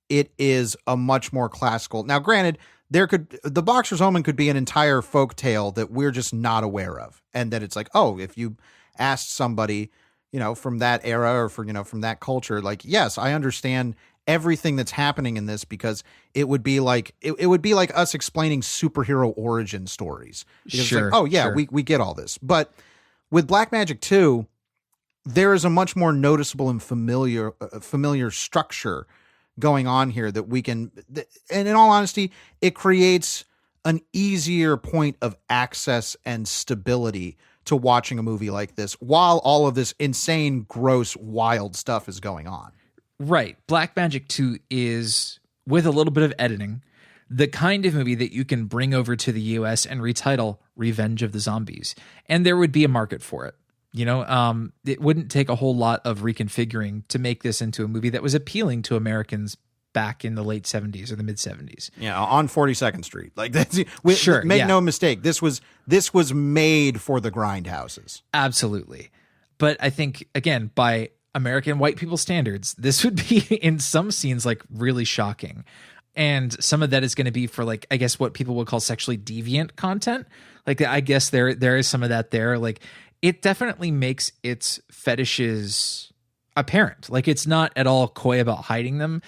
it is a much more classical. Now, granted, The Boxer's Omen could be an entire folk tale that we're just not aware of. And that it's like, oh, if you asked somebody, you know, from that era or from that culture, like, yes, I understand everything that's happening in this, because it would be like, it would be like us explaining superhero origin stories. Because sure, it's like, oh yeah, sure. we get all this. But with Blackmagic 2, there is a much more noticeable and familiar structure going on here that we can, and in all honesty, it creates an easier point of access and stability to watching a movie like this while all of this insane, gross, wild stuff is going on. Right. Blackmagic 2 is, with a little bit of editing, the kind of movie that you can bring over to the US and retitle Revenge of the Zombies. And there would be a market for it. It wouldn't take a whole lot of reconfiguring to make this into a movie that was appealing to Americans back in the late 70s or the mid 70s. Yeah, on 42nd Street. Like that's Sure, make yeah. no mistake. This was made for the grindhouses. Absolutely. But I think, again, by American white people standards, this would be in some scenes like really shocking. And some of that is going to be for like, I guess what people would call sexually deviant content. Like, I guess there is some of that there. Like, it definitely makes its fetishes apparent. Like, it's not at all coy about hiding them.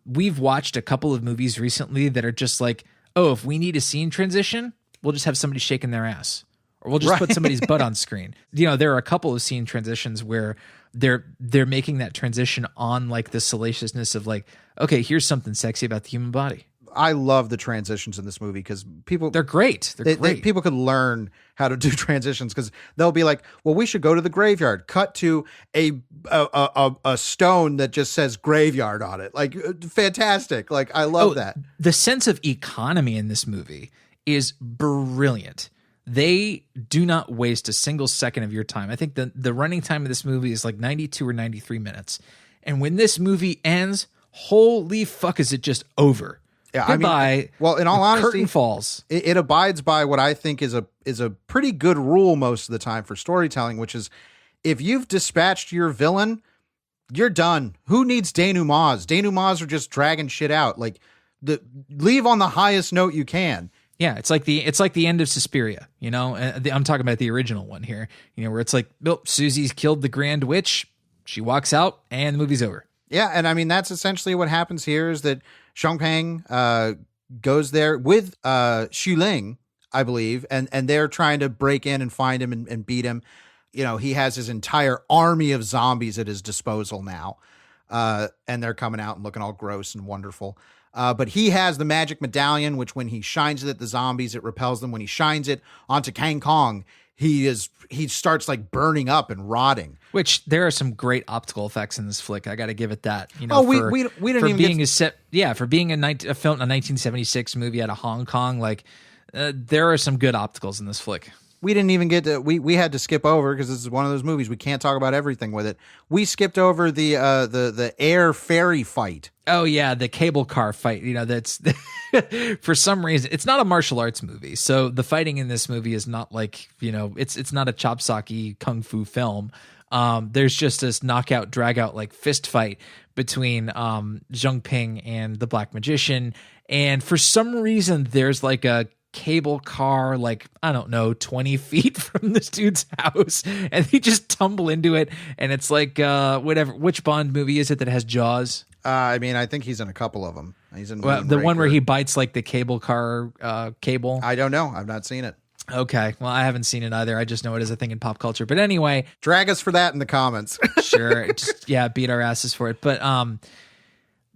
We've watched a couple of movies recently that are just like, oh, if we need a scene transition, we'll just have somebody shaking their ass, or we'll just put somebody's butt on screen. There are a couple of scene transitions where they're making that transition on like the salaciousness of like, okay, here's something sexy about the human body. I love the transitions in this movie because they're great. They're great. People could learn how to do transitions because they'll be like, well, we should go to the graveyard. Cut to a stone that just says graveyard on it. Like, fantastic. Like, I love that. The sense of economy in this movie is brilliant. They do not waste a single second of your time. I think the running time of this movie is like 92 or 93 minutes. And when this movie ends, holy fuck, is it just over? Yeah, goodbye. Well, in all honesty, curtain falls. It abides by what I think is a pretty good rule most of the time for storytelling, which is if you've dispatched your villain, you're done. Who needs denouements? Denouements are just dragging shit out. Like, leave on the highest note you can. Yeah, it's like the end of Suspiria. I'm talking about the original one here. Where it's like, oh, Susie's killed the Grand Witch. She walks out, and the movie's over. Yeah, and I mean that's essentially what happens here. Is that Xiongping goes there with Xu Ling, I believe, and they're trying to break in and find him and beat him. He has his entire army of zombies at his disposal now, and they're coming out and looking all gross and wonderful. But he has the magic medallion, which when he shines it at the zombies, it repels them. When he shines it onto Kang Kong, he starts like burning up and rotting. Which there are some great optical effects in this flick. I got to give it that. We didn't even being for being a film, a 1976 movie out of Hong Kong. Like there are some good opticals in this flick. We didn't even get to, we had to skip over because this is one of those movies we can't talk about everything with it. We skipped over the air ferry fight. Oh yeah, the cable car fight. That's for some reason it's not a martial arts movie. So the fighting in this movie is not like, it's not a chopsocky kung fu film. There's just this knockout, drag out like fist fight between Zheng Ping and the Black Magician. And for some reason there's like a cable car, like, I don't know, 20 feet from this dude's house, and they just tumble into it. And it's like, whatever, which Bond movie is it that has Jaws? I think he's in a couple of them. He's in the one where he bites like the cable car cable. I don't know. I've not seen it. Okay. Well, I haven't seen it either. I just know it is a thing in pop culture. But anyway. Drag us for that in the comments. Sure. Just, beat our asses for it. But,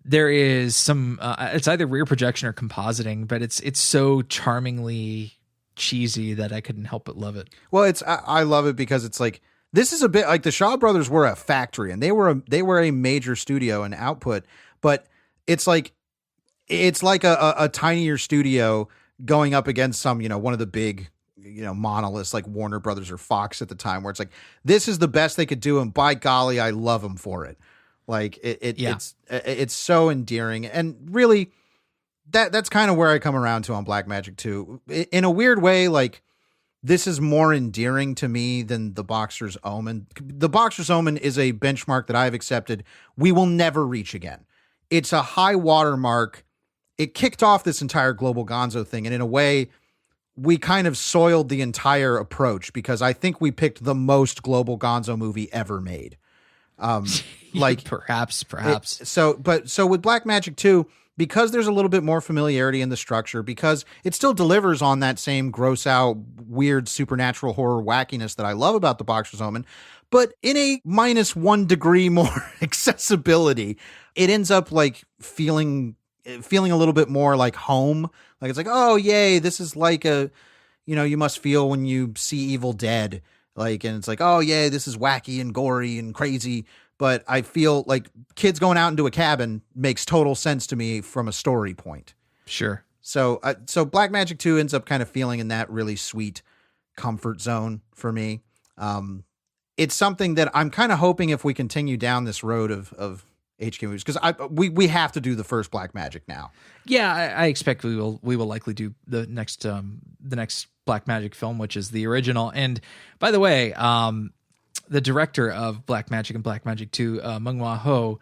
there is some, it's either rear projection or compositing, but it's so charmingly cheesy that I couldn't help but love it. Well, I love it because it's like, this is a bit like the Shaw Brothers were a factory and they were a major studio and output, but it's like a tinier studio going up against some, one of the big, monoliths like Warner Brothers or Fox at the time, where it's like, this is the best they could do. And by golly, I love them for it. Like it's so endearing, and really that's kind of where I come around to on Black Magic 2. In a weird way, like this is more endearing to me than The Boxer's Omen. The Boxer's Omen is a benchmark that I've accepted we will never reach again. It's a high watermark. It kicked off this entire Global Gonzo thing, and in a way, we kind of soiled the entire approach because I think we picked the most Global Gonzo movie ever made. Like perhaps. So with Black Magic 2, because there's a little bit more familiarity in the structure, because it still delivers on that same gross out, weird supernatural horror wackiness that I love about The Boxer's Omen, but in a -1 degree more accessibility, it ends up like feeling a little bit more like home. Like it's like, oh yay, this is like you must feel when you see Evil Dead. Like, and it's like, oh yeah, this is wacky and gory and crazy. But I feel like kids going out into a cabin makes total sense to me from a story point. Sure. So Black Magic 2 ends up kind of feeling in that really sweet comfort zone for me. It's something that I'm kind of hoping if we continue down this road of HK movies, because we have to do the first Black Magic now. Yeah, I expect we will likely do the next Black Magic film, which is the original. And by the way, the director of Black Magic and Black Magic 2, Meng-Hwa Ho,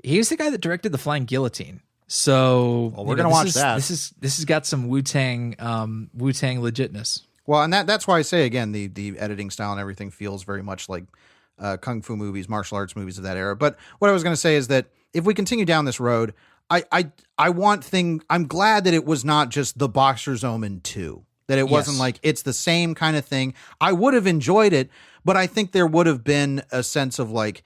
he's the guy that directed The Flying Guillotine. So we're gonna watch that. This has got some Wu-Tang legitness. Well, and that's why I say again, the editing style and everything feels very much like kung fu movies, martial arts movies of that era. But what I was going to say is that if we continue down this road, I'm glad that it was not just the Boxer's Omen 2. That it wasn't like it's the same kind of thing. I would have enjoyed it, but I think there would have been a sense of like,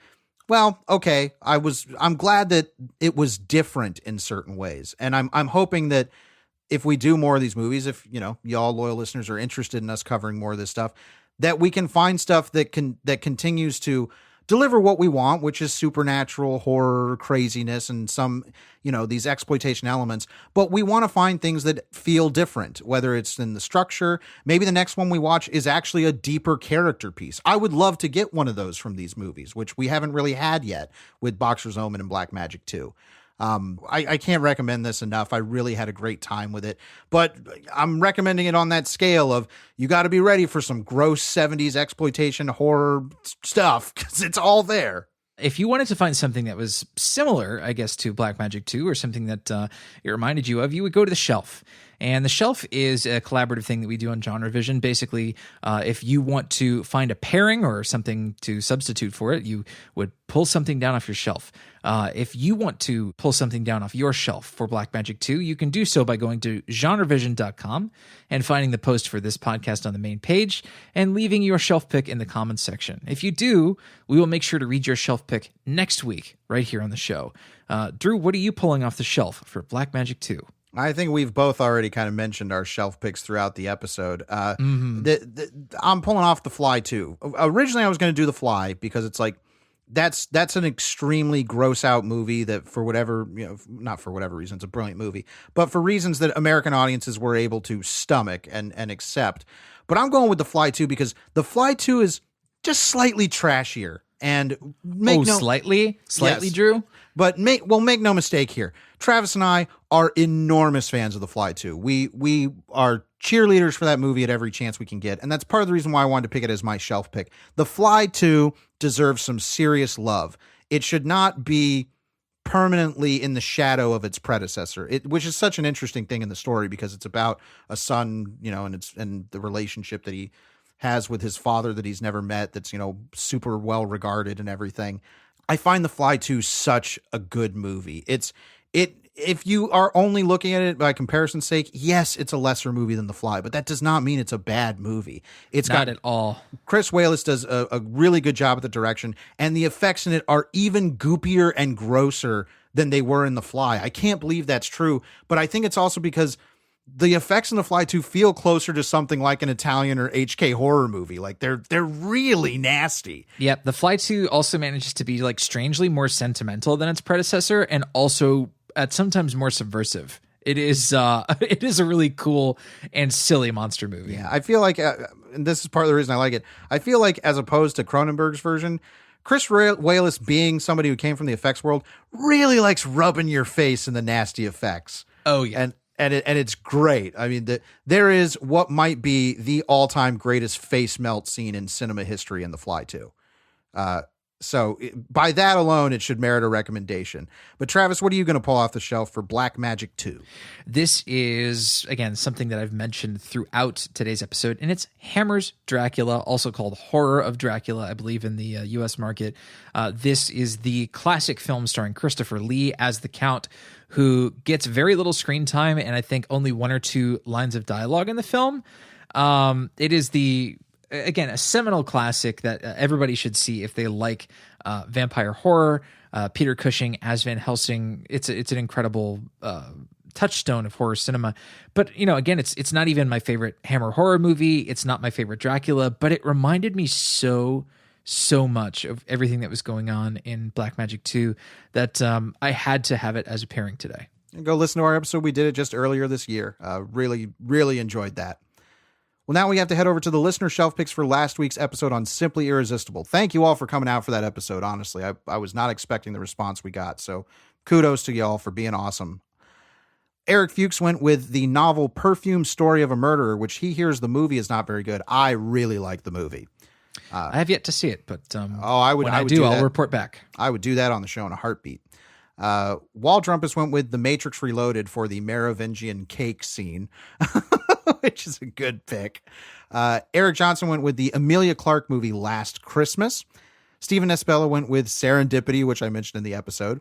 well, okay, I'm glad that it was different in certain ways. And I'm hoping that if we do more of these movies, if y'all loyal listeners are interested in us covering more of this stuff, that we can find stuff that continues to deliver what we want, which is supernatural horror, craziness, and some, these exploitation elements. But we want to find things that feel different, whether it's in the structure. Maybe the next one we watch is actually a deeper character piece. I would love to get one of those from these movies, which we haven't really had yet with Boxer's Omen and Black Magic 2. I can't recommend this enough. I really had a great time with it, but I'm recommending it on that scale of you got to be ready for some gross 70s exploitation horror stuff because it's all there. If you wanted to find something that was similar, I guess, to Black Magic 2 or something that it reminded you of, you would go to The Shelf. And The Shelf is a collaborative thing that we do on GenreVision. Basically, if you want to find a pairing or something to substitute for it, you would pull something down off your shelf. If you want to pull something down off your shelf for Black Magic 2, you can do so by going to GenreVision.com and finding the post for this podcast on the main page and leaving your shelf pick in the comments section. If you do, we will make sure to read your shelf pick next week right here on the show. Drew, what are you pulling off the shelf for Black Magic 2? I think we've both already kind of mentioned our shelf picks throughout the episode. I'm pulling off The Fly too. Originally, I was going to do The Fly because it's like that's an extremely gross out movie that for whatever, not for whatever reason, it's a brilliant movie, but for reasons that American audiences were able to stomach and accept. But I'm going with The Fly 2 because The Fly 2 is just slightly trashier. And slightly, yes. Drew. But make no mistake here. Travis and I are enormous fans of The Fly 2. We are cheerleaders for that movie at every chance we can get, and that's part of the reason why I wanted to pick it as my shelf pick. The Fly 2 deserves some serious love. It should not be permanently in the shadow of its predecessor, which is such an interesting thing in the story because it's about a son, and the relationship that he has with his father that he's never met, that's, super well regarded and everything. I find The Fly 2 such a good movie. If you are only looking at it by comparison's sake, yes, it's a lesser movie than The Fly, but that does not mean it's a bad movie. It's not at all. Chris Walas does a really good job at the direction, and the effects in it are even goopier and grosser than they were in The Fly. I can't believe that's true, but I think it's also because the effects in The Fly 2 feel closer to something like an Italian or HK horror movie. Like they're really nasty. Yep. The Fly 2 also manages to be like strangely more sentimental than its predecessor and also at sometimes more subversive. It is it is a really cool and silly monster movie. Yeah, I feel like, and this is part of the reason I like it, I feel like as opposed to Cronenberg's version, Chris Walas, being somebody who came from the effects world, really likes rubbing your face in the nasty effects. Oh, yeah. And it's great. I mean, there is what might be the all-time greatest face melt scene in cinema history in The Fly 2. So by that alone, it should merit a recommendation. But Travis, what are you going to pull off the shelf for Black Magic 2? This is, again, something that I've mentioned throughout today's episode, and it's Hammer's Dracula, also called Horror of Dracula, I believe, in the U.S. market. This is the classic film starring Christopher Lee as the Count, who gets very little screen time and I think only one or two lines of dialogue in the film. It is again, a seminal classic that everybody should see if they like vampire horror. Peter Cushing as Van Helsing. It's an incredible touchstone of horror cinema. But, again, it's not even my favorite Hammer horror movie. It's not my favorite Dracula, but it reminded me so much of everything that was going on in Black Magic 2 that I had to have it as a pairing today. Go listen to our episode. We did it just earlier this year. Really, really enjoyed that. Well, now we have to head over to the listener shelf picks for last week's episode on Simply Irresistible. Thank you all for coming out for that episode, honestly. I was not expecting the response we got, so kudos to y'all for being awesome. Eric Fuchs went with the novel Perfume Story of a Murderer, which he hears the movie is not very good. I really like the movie. I have yet to see it, but when I do, I'll report back. I would do that on the show in a heartbeat. Wall Drumpus went with The Matrix Reloaded for the Merovingian cake scene, which is a good pick. Eric Johnson went with the Emilia Clarke movie Last Christmas. Stephen Esbella went with Serendipity, which I mentioned in the episode.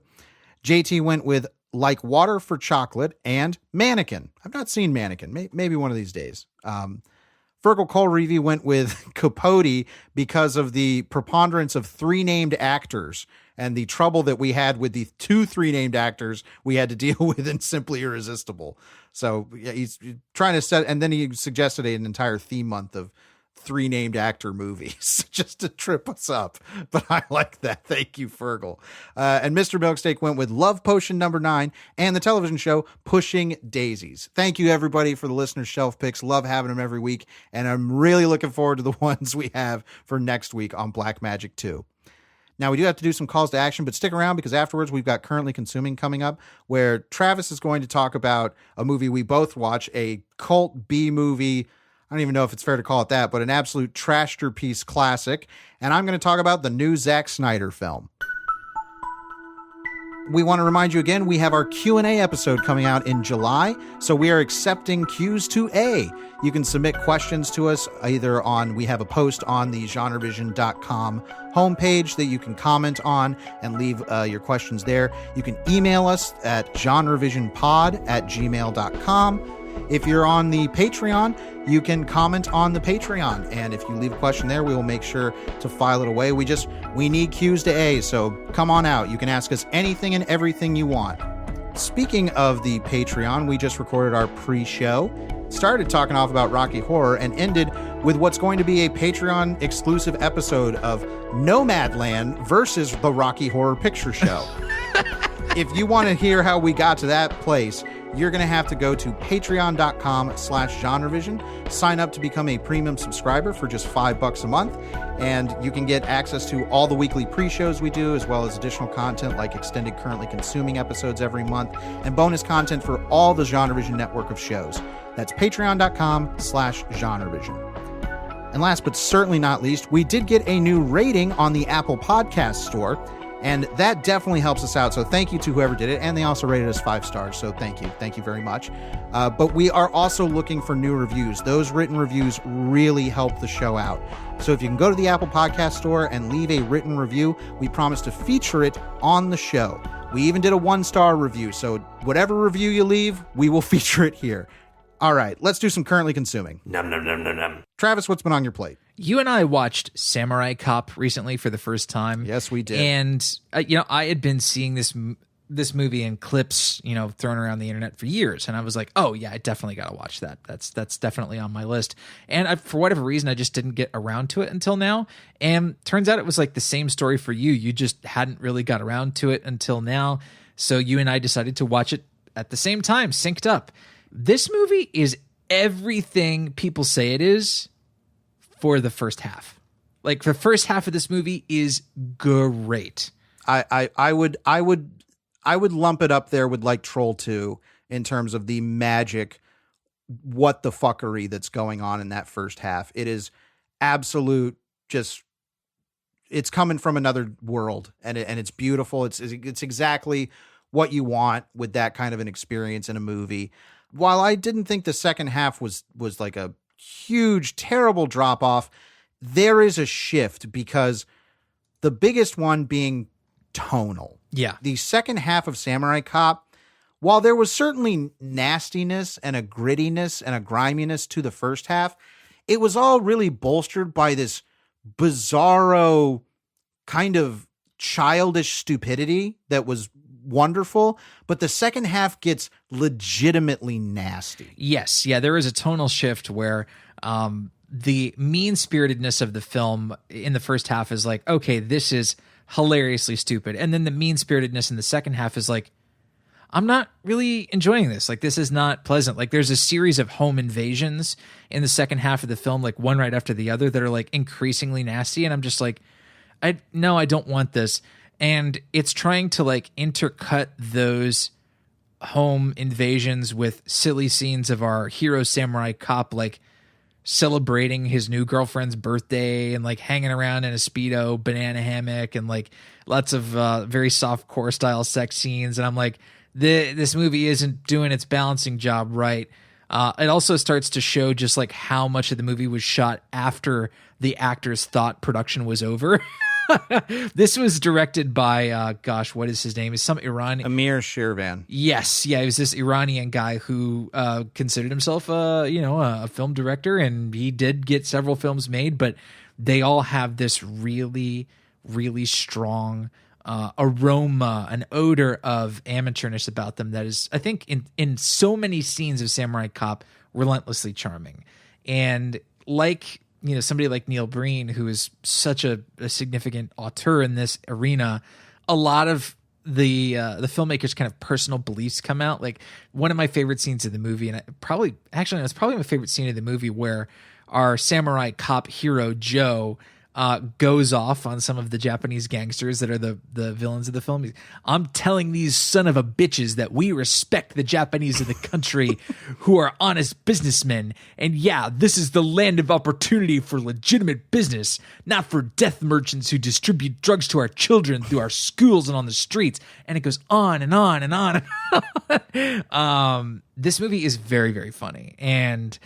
JT went with Like Water for Chocolate and Mannequin. I've not seen Mannequin. Maybe one of these days. Fergal Colreevy went with Capote because of the preponderance of 3 named actors and the trouble that we had with the 3 named actors we had to deal with in Simply Irresistible. So yeah, he's trying to set, and then he suggested an entire theme month of 3 named actor movies just to trip us up. But I like that. Thank you, Fergal. And Mr. Milksteak went with Love Potion number 9 and the television show Pushing Daisies. Thank you, everybody, for the listener shelf picks. Love having them every week. And I'm really looking forward to the ones we have for next week on Black Magic 2. Now, we do have to do some calls to action, but stick around because afterwards we've got Currently Consuming coming up, where Travis is going to talk about a movie we both watch, a cult B movie. I don't even know if it's fair to call it that, but an absolute trashterpiece classic. And I'm going to talk about the new Zack Snyder film. We want to remind you again, we have our Q&A episode coming out in July, so we are accepting Q's to A. You can submit questions to us either we have a post on the GenreVision.com homepage that you can comment on and leave your questions there. You can email us at GenreVisionPod@gmail.com. If you're on the Patreon, you can comment on the Patreon. And if you leave a question there, we will make sure to file it away. We need Q's to A, so come on out. You can ask us anything and everything you want. Speaking of the Patreon, we just recorded our pre-show, started talking off about Rocky Horror, and ended with what's going to be a Patreon exclusive episode of Nomadland versus the Rocky Horror Picture Show. If you want to hear how we got to that place, you're going to have to go to patreon.com/GenreVision, sign up to become a premium subscriber for just $5 a month, and you can get access to all the weekly pre-shows we do, as well as additional content like extended Currently Consuming episodes every month, and bonus content for all the GenreVision network of shows. That's patreon.com/GenreVision. And last but certainly not least, we did get a new rating on the Apple Podcast Store, and that definitely helps us out. So thank you to whoever did it. And they also rated us 5 stars. So thank you. Thank you very much. But we are also looking for new reviews. Those written reviews really help the show out. So if you can go to the Apple Podcast Store and leave a written review, we promise to feature it on the show. We even did a 1-star review. So whatever review you leave, we will feature it here. All right, let's do some Currently Consuming. Nom nom nom nom nom. Travis, what's been on your plate? You and I watched Samurai Cop recently for the first time. Yes, we did. And I had been seeing this movie in clips, thrown around the internet for years, and I was like, "Oh yeah, I definitely got to watch that. That's definitely on my list." And for whatever reason, I just didn't get around to it until now. And turns out it was like the same story for you. You just hadn't really got around to it until now. So you and I decided to watch it at the same time, synced up. This movie is everything people say it is for the first half. Like, the first half of this movie is great. I would lump it up there with like Troll 2 in terms of the magic, what the fuckery that's going on in that first half. It is absolute, just, it's coming from another world, and it's beautiful. It's exactly what you want with that kind of an experience in a movie. While I didn't think the second half was like a huge, terrible drop off, there is a shift, because the biggest one being tonal. Yeah. The second half of Samurai Cop, while there was certainly nastiness and a grittiness and a griminess to the first half, it was all really bolstered by this bizarro kind of childish stupidity that was wonderful, but the second half gets legitimately nasty. Yes. Yeah, there is a tonal shift where the mean-spiritedness of the film in the first half is like, okay, this is hilariously stupid. And then the mean-spiritedness in the second half is like, I'm not really enjoying this. Like, this is not pleasant. Like, there's a series of home invasions in the second half of the film, like one right after the other, that are like increasingly nasty. And I'm just like, I don't want this. And it's trying to like intercut those home invasions with silly scenes of our hero samurai cop, like celebrating his new girlfriend's birthday and like hanging around in a Speedo banana hammock and like lots of very soft core style sex scenes. And I'm like, this movie isn't doing its balancing job right. It also starts to show just like how much of the movie was shot after the actors thought production was over. This was directed by, what is his name? Is some Iranian? Amir Shirvan. Yes. Yeah. He was this Iranian guy who considered himself, a film director, and he did get several films made, but they all have this really, really strong aroma, an odor of amateurness about them that is, I think, in so many scenes of Samurai Cop, relentlessly charming. And like, somebody like Neil Breen, who is such a significant auteur in this arena, a lot of the filmmaker's kind of personal beliefs come out. Like, one of my favorite scenes of the movie, and it's probably my favorite scene of the movie, where our Samurai Cop hero Joe goes off on some of the Japanese gangsters that are the villains of the film. I'm telling these son of a bitches that we respect the Japanese of the country who are honest businessmen. And yeah, this is the land of opportunity for legitimate business, not for death merchants who distribute drugs to our children through our schools and on the streets. And it goes on and on and on. And on. This movie is very, very funny. And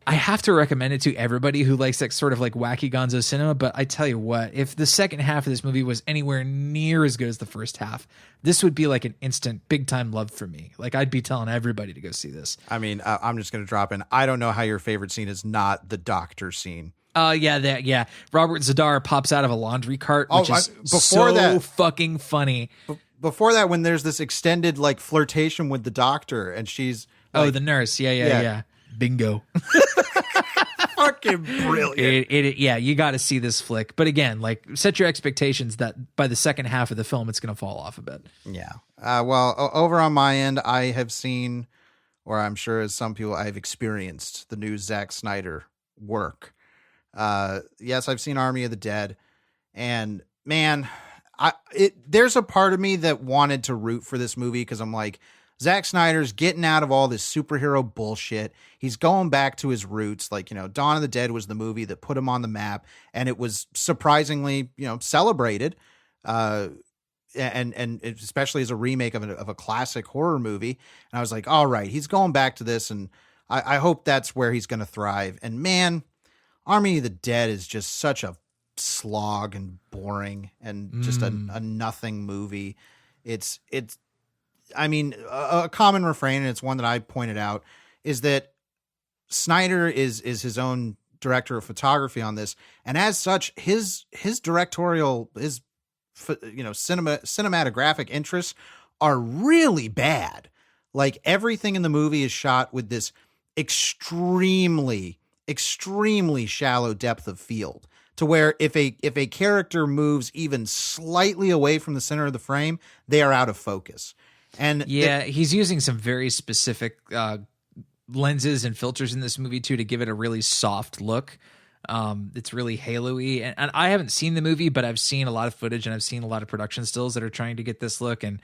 I have to recommend it to everybody who likes that sort of like wacky gonzo cinema. But I tell you what, if the second half of this movie was anywhere near as good as the first half, this would be like an instant big time love for me. Like, I'd be telling everybody to go see this. I mean, I'm just going to drop in. I don't know how your favorite scene is not the doctor scene. Yeah. Robert Zadar pops out of a laundry cart, which is fucking funny. Before that, when there's this extended like flirtation with the doctor, and she's like, the nurse. Yeah. Bingo. Fucking brilliant. You got to see this flick. But again, like, set your expectations that by the second half of the film, it's going to fall off a bit. Yeah. Well, over on my end, I have seen, or I'm sure as some people, I've experienced the new Zack Snyder work. Yes, I've seen Army of the Dead, and man, there's a part of me that wanted to root for this movie, because I'm like, Zack Snyder's getting out of all this superhero bullshit. He's going back to his roots. Like, Dawn of the Dead was the movie that put him on the map, and it was surprisingly, celebrated. And especially as a remake of a classic horror movie. And I was like, all right, he's going back to this, and I hope that's where he's going to thrive. And man, Army of the Dead is just such a slog and boring and just a nothing movie. It's I mean, a common refrain, and it's one that I pointed out, is that Snyder is his own director of photography on this, and as such, his directorial, cinematographic interests are really bad. Like, everything in the movie is shot with this extremely shallow depth of field, to where if a character moves even slightly away from the center of the frame, they are out of focus. And he's using some very specific lenses and filters in this movie too, to give it a really soft look. It's really halo-y, and I haven't seen the movie, but I've seen a lot of footage and I've seen a lot of production stills that are trying to get this look. And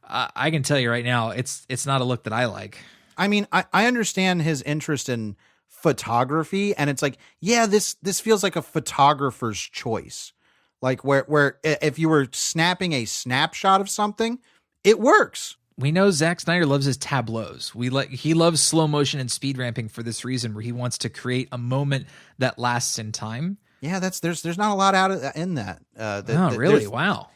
I can tell you right now, it's not a look that I like. I mean, I understand his interest in photography, and it's like, yeah, this feels like a photographer's choice. Like, where if you were snapping a snapshot of something, it works. We know Zack Snyder loves his tableaus. He loves slow motion and speed ramping for this reason, where he wants to create a moment that lasts in time. Yeah, there's not a lot in that. Really? Wow.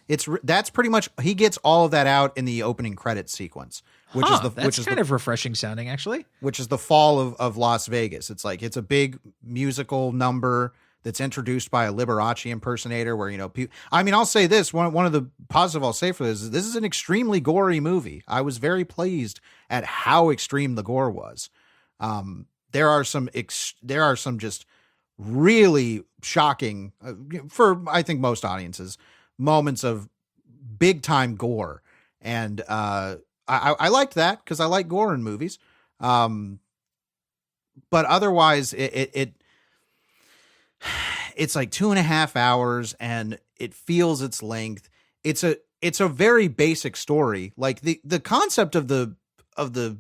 That's pretty much, he gets all of that out in the opening credits sequence, which is kind of refreshing sounding, actually. Which is the fall of Las Vegas. It's like, it's a big musical number that's introduced by a Liberace impersonator, where, I'll say this, one of the positive I'll say for this is an extremely gory movie. I was very pleased at how extreme the gore was. There are some just really shocking, for I think most audiences, moments of big time gore. And I liked that because I like gore in movies. But otherwise, it's like 2.5 hours, and it feels its length. It's a very basic story. Like the concept of the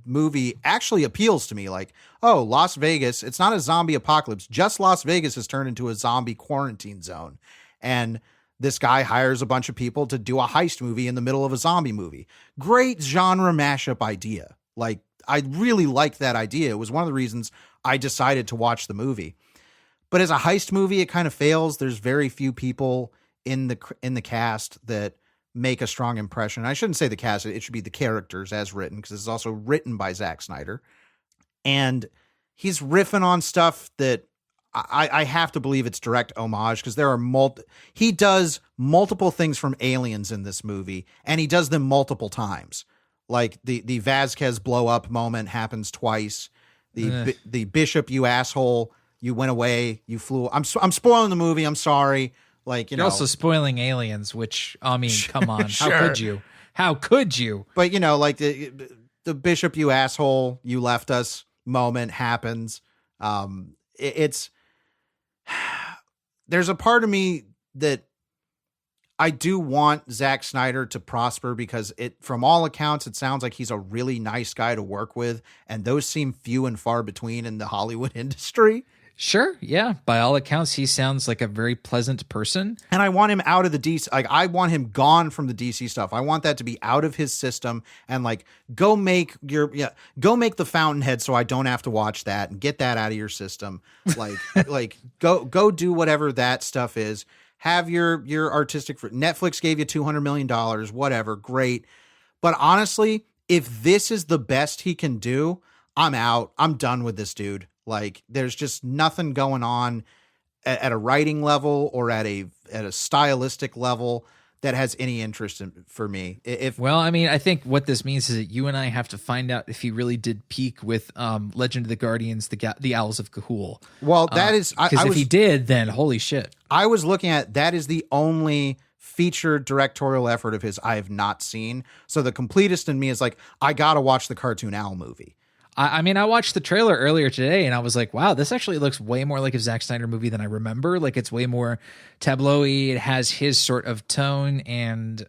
movie actually appeals to me. Like, oh, Las Vegas, it's not a zombie apocalypse. Just Las Vegas has turned into a zombie quarantine zone. And this guy hires a bunch of people to do a heist movie in the middle of a zombie movie. Great genre mashup idea. Like, I really liked that idea. It was one of the reasons I decided to watch the movie. But as a heist movie, it kind of fails. There's very few people in the cast that make a strong impression. I shouldn't say the cast, it should be the characters as written, because it's also written by Zack Snyder. And he's riffing on stuff that I have to believe it's direct homage, because there are he does multiple things from Aliens in this movie, and he does them multiple times. Like the Vasquez blow up moment happens twice. The Bishop, you asshole, you went away, you flew. I'm spoiling the movie. I'm sorry. Like, You're also spoiling Aliens, which, I mean, come on. Sure. How could you? How could you? But, like the Bishop, you asshole, you left us moment happens. There's a part of me that I do want Zack Snyder to prosper, because from all accounts, it sounds like he's a really nice guy to work with. And those seem few and far between in the Hollywood industry. Sure. Yeah. By all accounts, he sounds like a very pleasant person. And I want him out of the DC. Like, I want him gone from the DC stuff. I want that to be out of his system, and like, go make the Fountainhead so I don't have to watch that, and get that out of your system. Like, go do whatever that stuff is. Have your artistic, Netflix gave you $200 million, whatever. Great. But honestly, if this is the best he can do, I'm out. I'm done with this dude. Like, there's just nothing going on at a writing level or at a stylistic level that has any interest for me. Well, I mean, I think what this means is that you and I have to find out if he really did peak with Legend of the Guardians, the Owls of Ga'Hoole. Well, that is, because if he did, then holy shit. I was looking at, that is the only featured directorial effort of his I have not seen. So the completist in me is like, I gotta watch the cartoon owl movie. I mean, I watched the trailer earlier today, and I was like, wow, this actually looks way more like a Zack Snyder movie than I remember. Like, it's way more tableau-y. It has his sort of tone and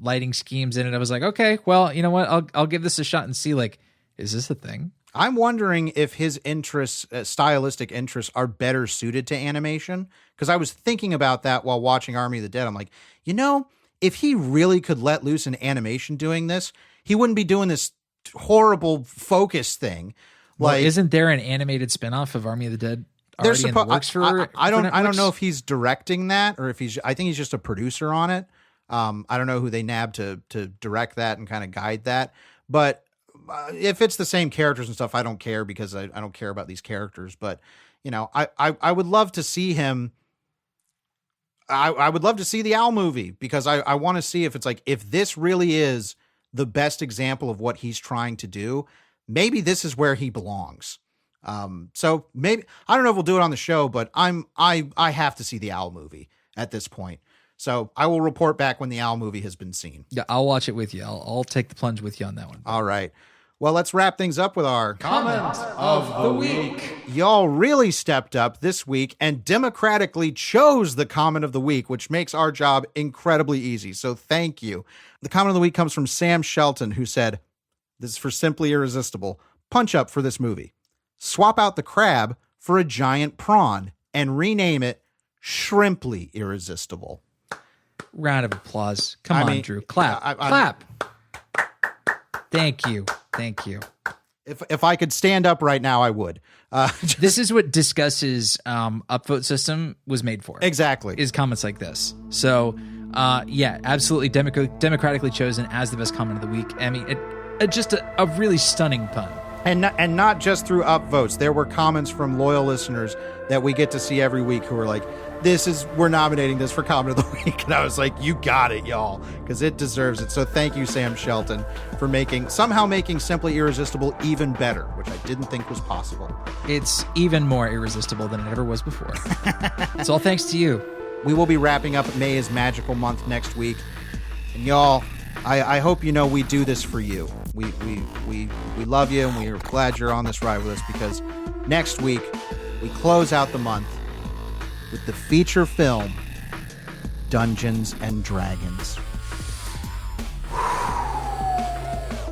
lighting schemes in it. I was like, okay, well, you know what? I'll give this a shot and see, like, is this a thing? I'm wondering if his interests, stylistic interests, are better suited to animation. Because I was thinking about that while watching Army of the Dead. I'm like, if he really could let loose in animation doing this, he wouldn't be doing this horrible focus thing. Well, like, isn't there an animated spinoff of Army of the Dead already in the works for I don't know if he's directing that, or if I think he's just a producer on it. I don't know who they nabbed to direct that and kind of guide that. But if it's the same characters and stuff, I don't care, because I don't care about these characters. But I would love to see him. I would love to see the Owl movie, because I want to see if it's like, if this really is the best example of what he's trying to do, maybe this is where he belongs. So maybe, I don't know if we'll do it on the show, but I have to see the Owl movie at this point. So I will report back when the Owl movie has been seen. Yeah, I'll watch it with you. I'll take the plunge with you on that one. All right. Well, let's wrap things up with our comment of the week. Y'all really stepped up this week and democratically chose the comment of the week, which makes our job incredibly easy. So thank you. The comment of the week comes from Sam Shelton, who said, this is for Simply Irresistible, punch up for this movie. Swap out the crab for a giant prawn and rename it Shrimply Irresistible. Round of applause. Come on, Drew. Clap. Clap. Thank you. Thank you. If I could stand up right now, I would. This is what Discuss's upvote system was made for. Exactly. Is comments like this. So, yeah, absolutely democratically chosen as the best comment of the week. I mean, just a really stunning pun. And not just through upvotes. There were comments from loyal listeners that we get to see every week who are like, we're nominating this for comment of the week. And I was like, you got it, y'all, because it deserves it. So thank you, Sam Shelton, for somehow making Simply Irresistible even better, which I didn't think was possible. It's even more irresistible than it ever was before. It's all thanks to you. We will be wrapping up May is Magical Month next week. And y'all, I hope you know we do this for you. we love you, and we are glad you're on this ride with us, because next week we close out the month with the feature film Dungeons and Dragons.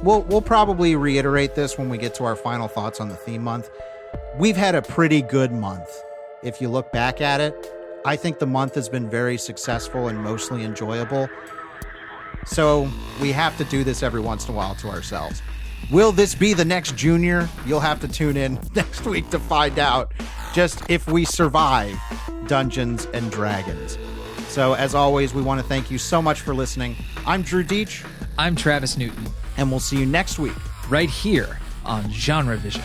We'll probably reiterate this when we get to our final thoughts on the theme month. We've had a pretty good month. If you look back at it, I think the month has been very successful and mostly enjoyable. So we have to do this every once in a while to ourselves. Will this be the next Junior? You'll have to tune in next week to find out, just if we survive Dungeons and Dragons. So as always, we want to thank you so much for listening. I'm Drew Deitch. I'm Travis Newton. And we'll see you next week. Right here on GenreVision.